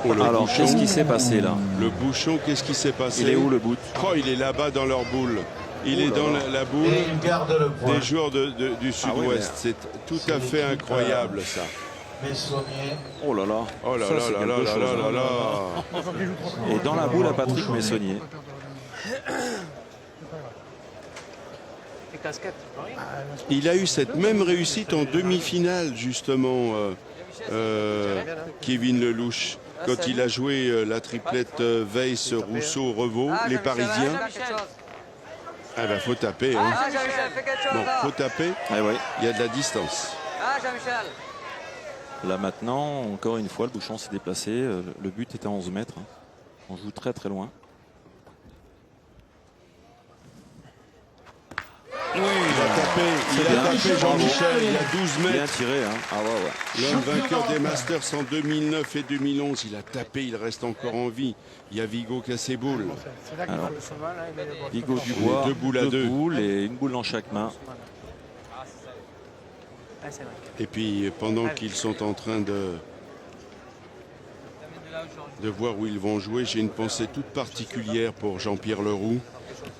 Oh, alors, qu'est-ce qui s'est passé là? Le bouchon, qu'est-ce qui s'est passé? Il est où le bout? Oh, il est là-bas dans leur boule. Il est dans la boule des joueurs du Sud-Ouest. C'est tout à fait incroyable ça. Oh là là. Oh là ça, là là là là là là là. Et dans la boule à Patrick Messonnier. Il a eu cette même réussite en demi-finale justement, Kevin Lelouch, quand il a joué la triplette Weiss, Rousseau, Revaux, les Parisiens. Ah ben faut taper. Hein. Bon, faut taper. Ah ouais. Il y a de la distance. Là maintenant, encore une fois, le bouchon s'est déplacé. Le but était à 11 mètres. Hein. On joue très très loin. Oui, il a tapé Jean-Michel, il a 12 mètres. Bien tiré, hein. Ah ouais, ouais. L'homme vainqueur des Masters en 2009 et 2011, il a tapé, il reste encore en vie. Il y a Vigo qui a ses boules. Alors, Vigo Dubois, 2 boules à 2 boules et une boule dans chaque main. Et puis pendant qu'ils sont en train de voir où ils vont jouer, j'ai une pensée toute particulière pour Jean-Pierre Leroux,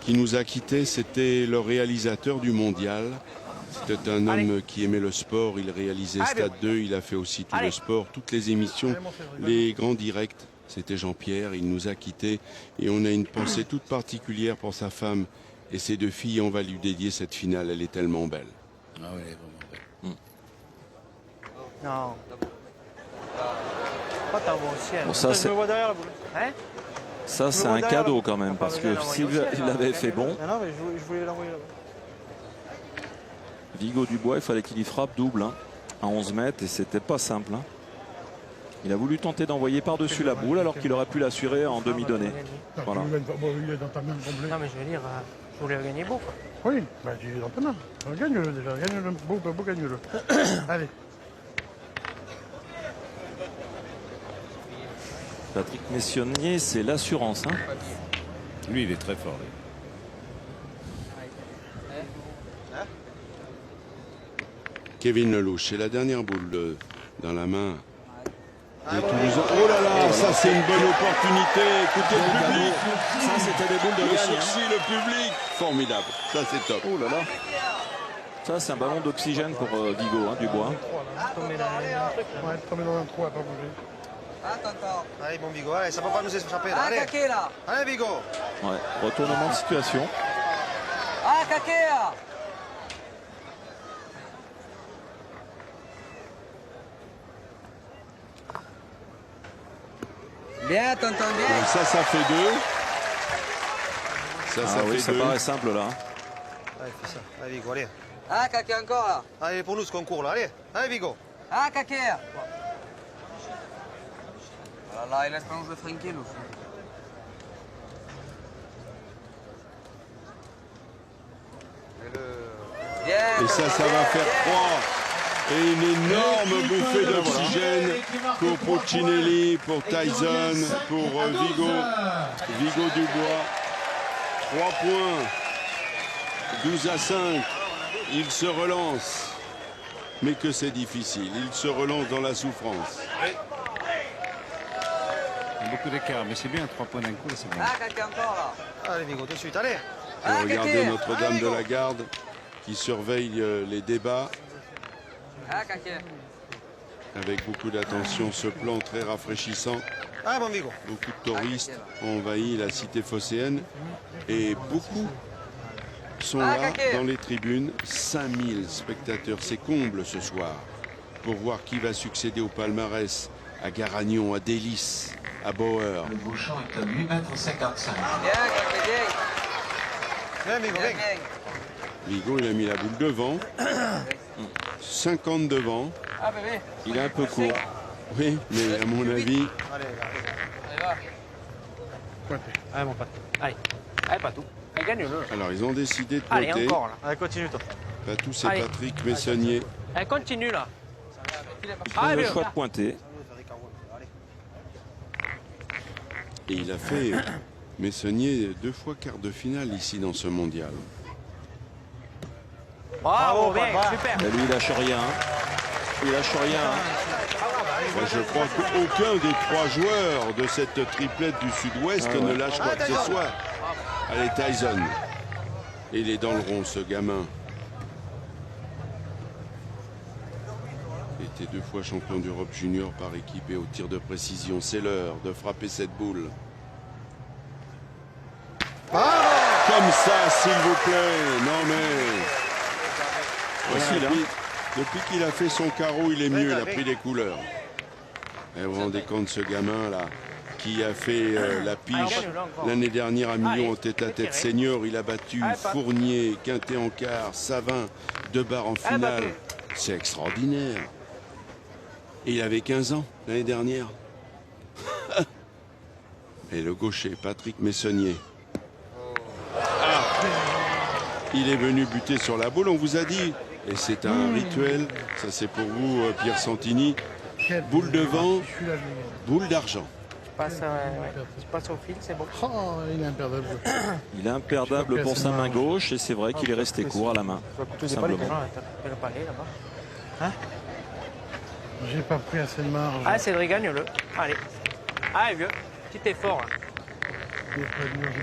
qui nous a quittés. C'était le réalisateur du mondial. C'était un homme qui aimait le sport. Il réalisait Stade 2, il a fait aussi tout le sport, toutes les émissions, les grands directs. C'était Jean-Pierre, il nous a quittés. Et on a une pensée toute particulière pour sa femme et ses 2 filles. On va lui dédier cette finale, elle est tellement belle. Ah oui, elle est vraiment belle. Non. Pas ta voix au ciel. Bon, ça, je me vois derrière la boule. Hein? Ça, c'est un cadeau quand même, parce que s'il avait fait bon. Non, mais je voulais l'envoyer là-bas. Vigo Dubois, il fallait qu'il y frappe double hein, à 11 mètres et c'était pas simple. Hein. Il a voulu tenter d'envoyer par-dessus la boule alors qu'il aurait pu l'assurer en demi-donnée. Voilà. Il est dans ta main complète. Non, mais je veux dire, je voulais le gagner beau. Quoi. Oui, bah, il est dans ta main. Gagne-le déjà, gagne-le, beau gagne-le. Allez. Patrick Messonnier, c'est l'assurance. Hein. Lui, il est très fort. Lui. Kevin Lelouch, c'est la dernière boule dans la main des Toulousains. Oh là là, ça c'est une bonne opportunité. Écoutez le public. Ça c'était des boules de le gagne. sourcil, le public. Formidable, ça c'est top. Oh là là. Ça c'est un ballon d'oxygène pour Vigo, hein, Dubois. Ouais, tomber dans un trou, à pas bouger. Attends. Allez, bon Vigo, allez, ça ne peut pas nous échapper. Ah, Allez, Kaké là. Allez Vigo. Ouais, retournement de situation. Ah, Kaké là. Bien, tonton, bien. Bon, ça fait 2. Ça oui, fait ça 2. paraît simple là. Allez, fais ça. Allez Vigo, allez. Ah, Kake encore là. Allez, pour nous ce concours là, allez. Allez, Vigo. Ah, Kake. Voilà, il laisse pas nous jouer tranquille. Et ça va faire froid. Et une énorme bouffée d'oxygène pour Puccinelli, pour Tyson, pour Vigo. Vigo Dubois. 3 points. 12-5. Il se relance. Mais que c'est difficile. Il se relance dans la souffrance. Beaucoup d'écart, mais c'est bien, 3 points d'un coup, c'est bon. Ah, Kake encore là. Allez, Vigo, tout de suite, allez. Et regardez Notre-Dame de la Garde qui surveille les débats. Ah, Kake. Avec beaucoup d'attention, ce plan très rafraîchissant. Ah, bon, Vigo. Beaucoup de touristes ont envahi la cité phocéenne et beaucoup sont là dans les tribunes. 5000 spectateurs, c'est comble ce soir pour voir qui va succéder au palmarès à Garagnon, à Délices, à Bauer. Le bouchon est à 8,55 m. Bien, Kake, bien. Viens, Vigo, viens. Vigo, il a mis la boule devant. 50 devant. Ah, bébé. Il est un peu court. Oui, mais à mon avis... Allez, Allez, va. Allez, mon pote. Allez. Allez, Patou. Allez, gagne-le. Alors, ils ont décidé de Allez, pointer. encore là. allez, continue, toi. Patou, c'est Allez. Patrick Messonnier. Allez, continue là. Le Allez, choix de pointer. Et il a fait Messonnier 2 fois quart de finale ici dans ce mondial. Bravo, bien, super. Mais lui, il lâche rien. Il lâche rien. Moi, je crois qu'aucun des 3 joueurs de cette triplette du Sud-Ouest ne lâche quoi que ce soit. Allez, Tyson. Il est dans le rond, ce gamin. Il était 2 fois champion d'Europe junior par équipe et au tir de précision. C'est l'heure de frapper cette boule. Comme ça, s'il vous plaît. Non mais... Voici, depuis qu'il a fait son carreau, il est mieux, il a pris des couleurs. Et vous vous rendez compte, ce gamin-là, qui a fait la pige l'année dernière à Millau en tête-à-tête senior, il a battu Fournier, Quintet en quart, Savin, Debar en finale. C'est extraordinaire. Et il avait 15 ans l'année dernière. Et le gaucher, Patrick Messonnier. Il est venu buter sur la boule, on vous a dit. Et c'est un rituel, ça c'est pour vous, Pierre Santini. Boule de vent, boule d'argent. Tu passes au fil, c'est bon. Oh, il est imperdable. Il est imperdable pour sa main gauche et c'est vrai qu'il est resté court à la main. Tout simplement. Le palais là-bas. Hein? J'ai pas pris assez de marge. Ah, Cédric, gagne-le. Allez. Allez, vieux. Petit effort. Là. J'ai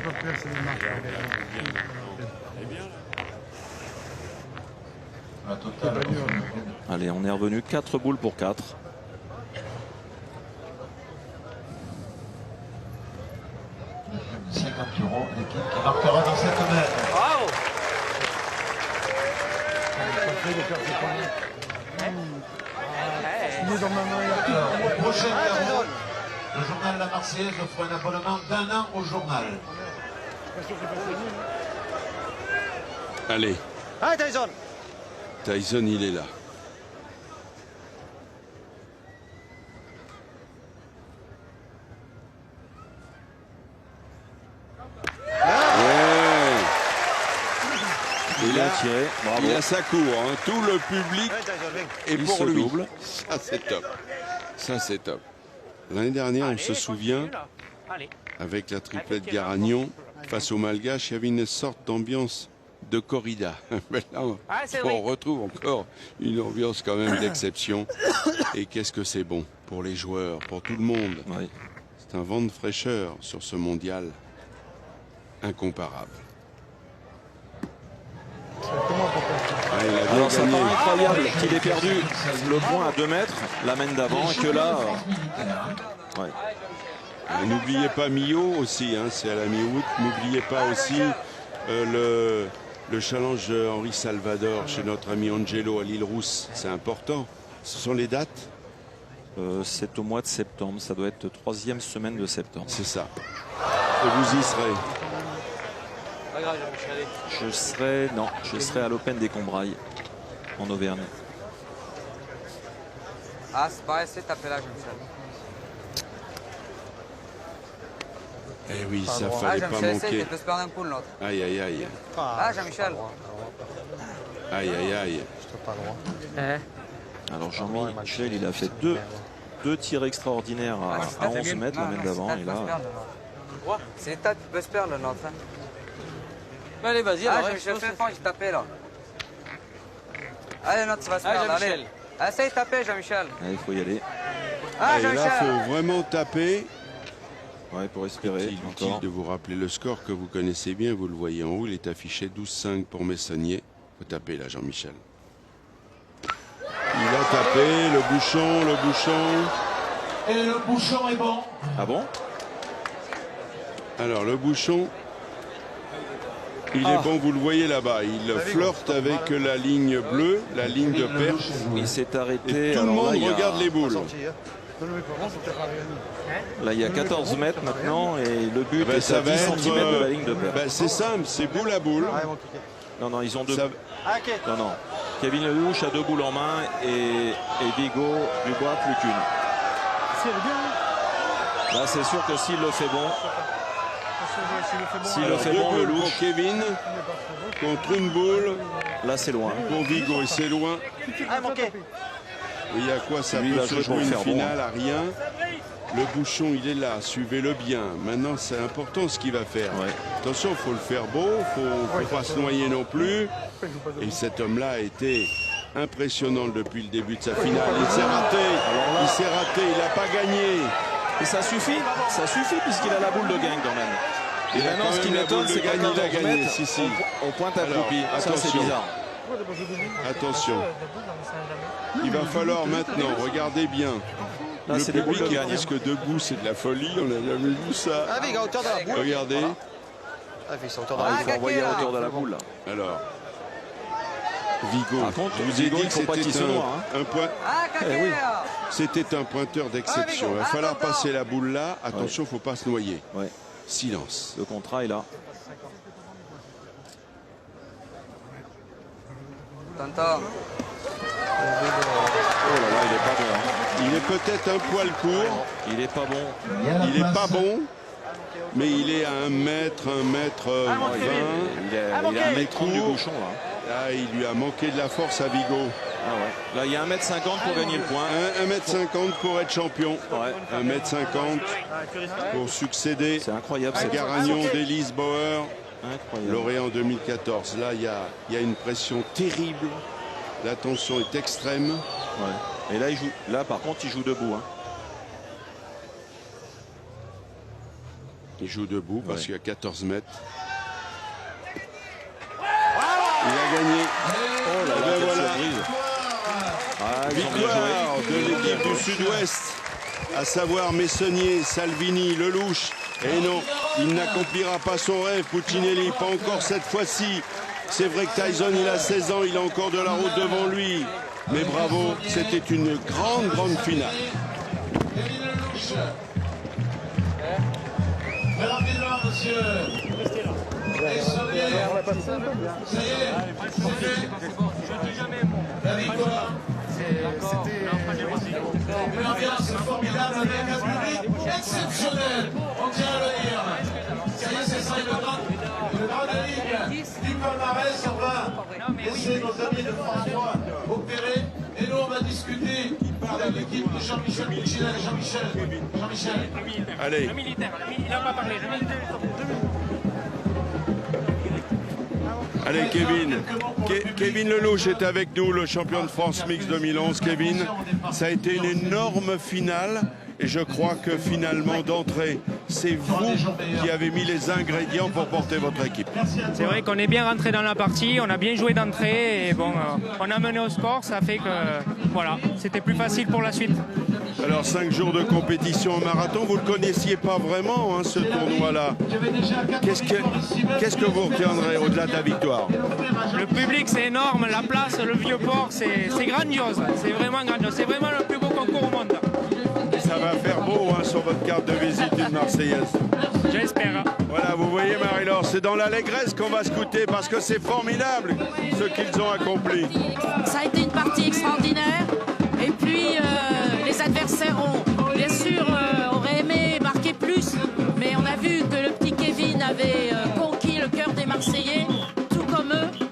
pas pris assez de marge. Allez, on est revenu 4 boules pour 4. €50, l'équipe qui marquera dans cette semaine. Bravo. Il est dans ma main. Au prochain numéro, le journal La Marseillaise offre un abonnement d'1 an au journal. Allez. Allez, Tyson. Tyson, il est là. Ouais. Il a tiré. Bravo. Il a sa cour. Hein. Tout le public est pour lui. Double. Ça, c'est top. Ça, c'est top. L'année dernière, on se souvient, avec la triplette Garagnon, face aux Malgaches, il y avait une sorte d'ambiance de corrida. Mais là, on retrouve encore une ambiance quand même d'exception. Et qu'est-ce que c'est bon pour les joueurs, pour tout le monde. Oui. C'est un vent de fraîcheur sur ce mondial incomparable. Alors ça paraît incroyable qu'il ait perdu le point à 2 mètres, la main d'avant, et que là... ouais. N'oubliez pas Millau aussi, hein, c'est à la mi-août. N'oubliez pas aussi le challenge Henri Salvador chez notre ami Angelo à l'île Rousse. C'est important. Ce sont les dates c'est au mois de septembre, ça doit être 3e semaine de septembre. C'est ça. Et vous y serez. ira, Jean-Michel? Je serai à l'Open des Combrailles, en Auvergne. Ah, c'est pas assez tapé là, Jean-Michel. Eh oui, ça fallait pas manquer. Il peut se perdre un coup l'autre. Aïe, aïe, aïe. Ah, Jean-Michel. Aïe, aïe, aïe. Je pas droit. Alors Jean-Michel, il a fait deux tirs extraordinaires à 11 mètres, la mètre d'avant. Et là, C'est une tape qui peut se perdre le nôtre. Allez, vas-y, ah, alors. Jean-Michel, fais fort, il tapé là. Allez, l'autre, ça va se perdre. Allez, essaye de taper, Jean-Michel. il faut y aller. Ah, et là, Jean-Michel. il faut vraiment taper. Ouais, pour espérer. Il est utile de vous rappeler le score que vous connaissez bien. Vous le voyez en haut, il est affiché 12-5 pour Messonnier. Il faut taper là, Jean-Michel. Il a tapé, le bouchon. Et le bouchon est bon. Ah bon? Alors, le bouchon, il est bon, vous le voyez là-bas. Il flirte avec la ligne bleue, la ligne de perche. Il s'est arrêté. Et tout le monde regarde les boules. Là, il y a 14 mètres maintenant et le but est ça à 10 va être, cm de la ligne de perche. C'est simple, c'est boule à boule. Non, ils ont deux. Non. Kevin Lelouch a 2 boules en main et Vigo Dubois plus qu'une. Là, c'est sûr que s'il le fait bon. S'il le fait bon, Lelouch. Pour Kevin, contre une boule. Là, c'est loin. Pour Vigo, et c'est loin. Oui, à quoi ça peut se jouer une finale, à rien. Le bouchon, il est là, suivez-le bien. Maintenant, c'est important ce qu'il va faire. Attention, il faut le faire beau, il ne faut pas se noyer non plus. Et cet homme-là a été impressionnant depuis le début de sa finale. Il s'est raté, il n'a pas gagné. Et ça suffit puisqu'il a la boule de gang quand même. Et maintenant, ce qui m'étonne, c'est qu'à 14 mètres, on pointe à Poupi. Ça, c'est bizarre. Attention. Il va falloir maintenant, regardez bien. Là, le public est presque debout, c'est de la folie, on n'a jamais vu ça. Regardez. Il faut envoyer à hauteur de la boule. Alors, Vigo, par contre, je vous ai dit que c'était un point. Ah, C'était un pointeur d'exception. Il va falloir passer la boule là. Attention, il ne faut pas se noyer. Silence. Le contrat est là. Tonton. Oh là là, il est pas bon. Il est peut-être un poil court. Il est pas bon. Il est pas bon. Mais il est à 1 mètre 20. Il est à 1 mètre du bouchon là. Ah, il lui a manqué de la force à Vigo. Ah ouais. Là, il y a 1m50 pour gagner le point. 1m50 pour être champion. 1m50 pour succéder à Garagnon d'Élise Bauer, lauréat en 2014. Là, il y a une pression terrible. La tension est extrême. Et là, là, par contre, il joue debout. Il joue debout parce qu'il y a 14 mètres. Il a gagné. Oh là là, voilà. Victoire de l'équipe du Sud-Ouest, à savoir Messonnier, Salvini, Lelouch. Et non, il n'accomplira pas son rêve, Puccinelli, pas encore cette fois-ci. C'est vrai que Tyson, il a 16 ans, il a encore de la route devant lui. Mais bravo, c'était une grande finale. Très rapidement, monsieur. La victoire. Une ambiance formidable avec un public exceptionnel. On tient à le dire. Ça y est, c'est ça, une grande ligue du palmarès. On va laisser nos amis de François opérer. Et nous, on va discuter avec l'équipe de Jean-Michel Puccinelli. Jean-Michel. Allez. Le militaire, il n'a pas parlé. Le militaire, Allez, Kevin Lelouch est avec nous, le champion de France Mix 2011. Kevin, ça a été une énorme finale. Et je crois que finalement, d'entrée, c'est vous qui avez mis les ingrédients pour porter votre équipe. c'est vrai qu'on est bien rentré dans la partie, on a bien joué d'entrée et bon, on a mené au score, ça fait que voilà, c'était plus facile pour la suite. Alors 5 jours de compétition en marathon, vous ne le connaissiez pas vraiment, ce tournoi-là. Qu'est-ce que vous retiendrez au-delà de la victoire? Le public c'est énorme, la place, le Vieux-Port, c'est grandiose, c'est vraiment grandiose, c'est vraiment le plus beau concours au monde. Ça va faire beau sur votre carte de visite d'une Marseillaise. J'espère. Voilà, vous voyez Marie-Laure, c'est dans l'allégresse qu'on va scouter parce que c'est formidable ce qu'ils ont accompli. Ça a été une partie extraordinaire. Et puis, les adversaires ont, bien sûr, auraient aimé marquer plus. Mais on a vu que le petit Kevin avait conquis le cœur des Marseillais, tout comme eux,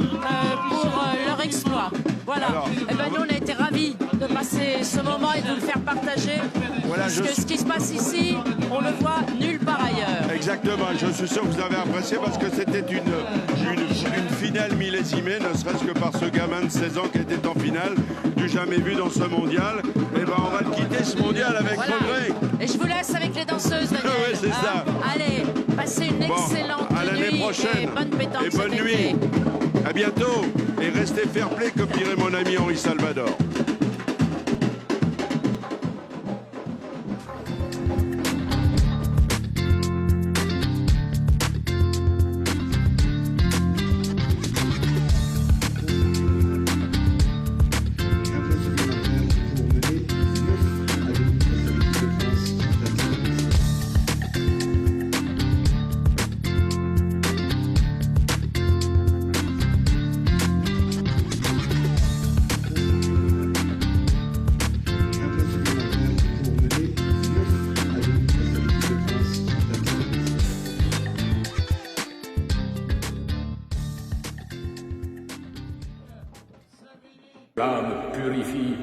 pour leur exploit. Voilà. Et ben, nous, on a été ravis de passer ce moment et de vous le faire partager. Voilà, parce que ce qui se passe ici, on le voit nulle part ailleurs. Exactement, je suis sûr que vous avez apprécié parce que c'était une finale millésimée, ne serait-ce que par ce gamin de 16 ans qui était en finale, du jamais vu dans ce mondial. Et ben on va le quitter ce mondial avec regret. Et je vous laisse avec les danseuses, Daniel. Oui, c'est ça. Allez, passez une excellente à l'année nuit prochaine. et bonne pétanque et bonne cet nuit. été. À bientôt et restez fair play comme dirait mon ami Henri Salvador. L'âme purifie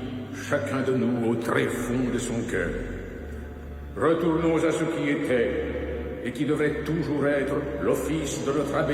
chacun de nous au tréfonds de son cœur. Retournons à ce qui était et qui devrait toujours être l'office de notre abbé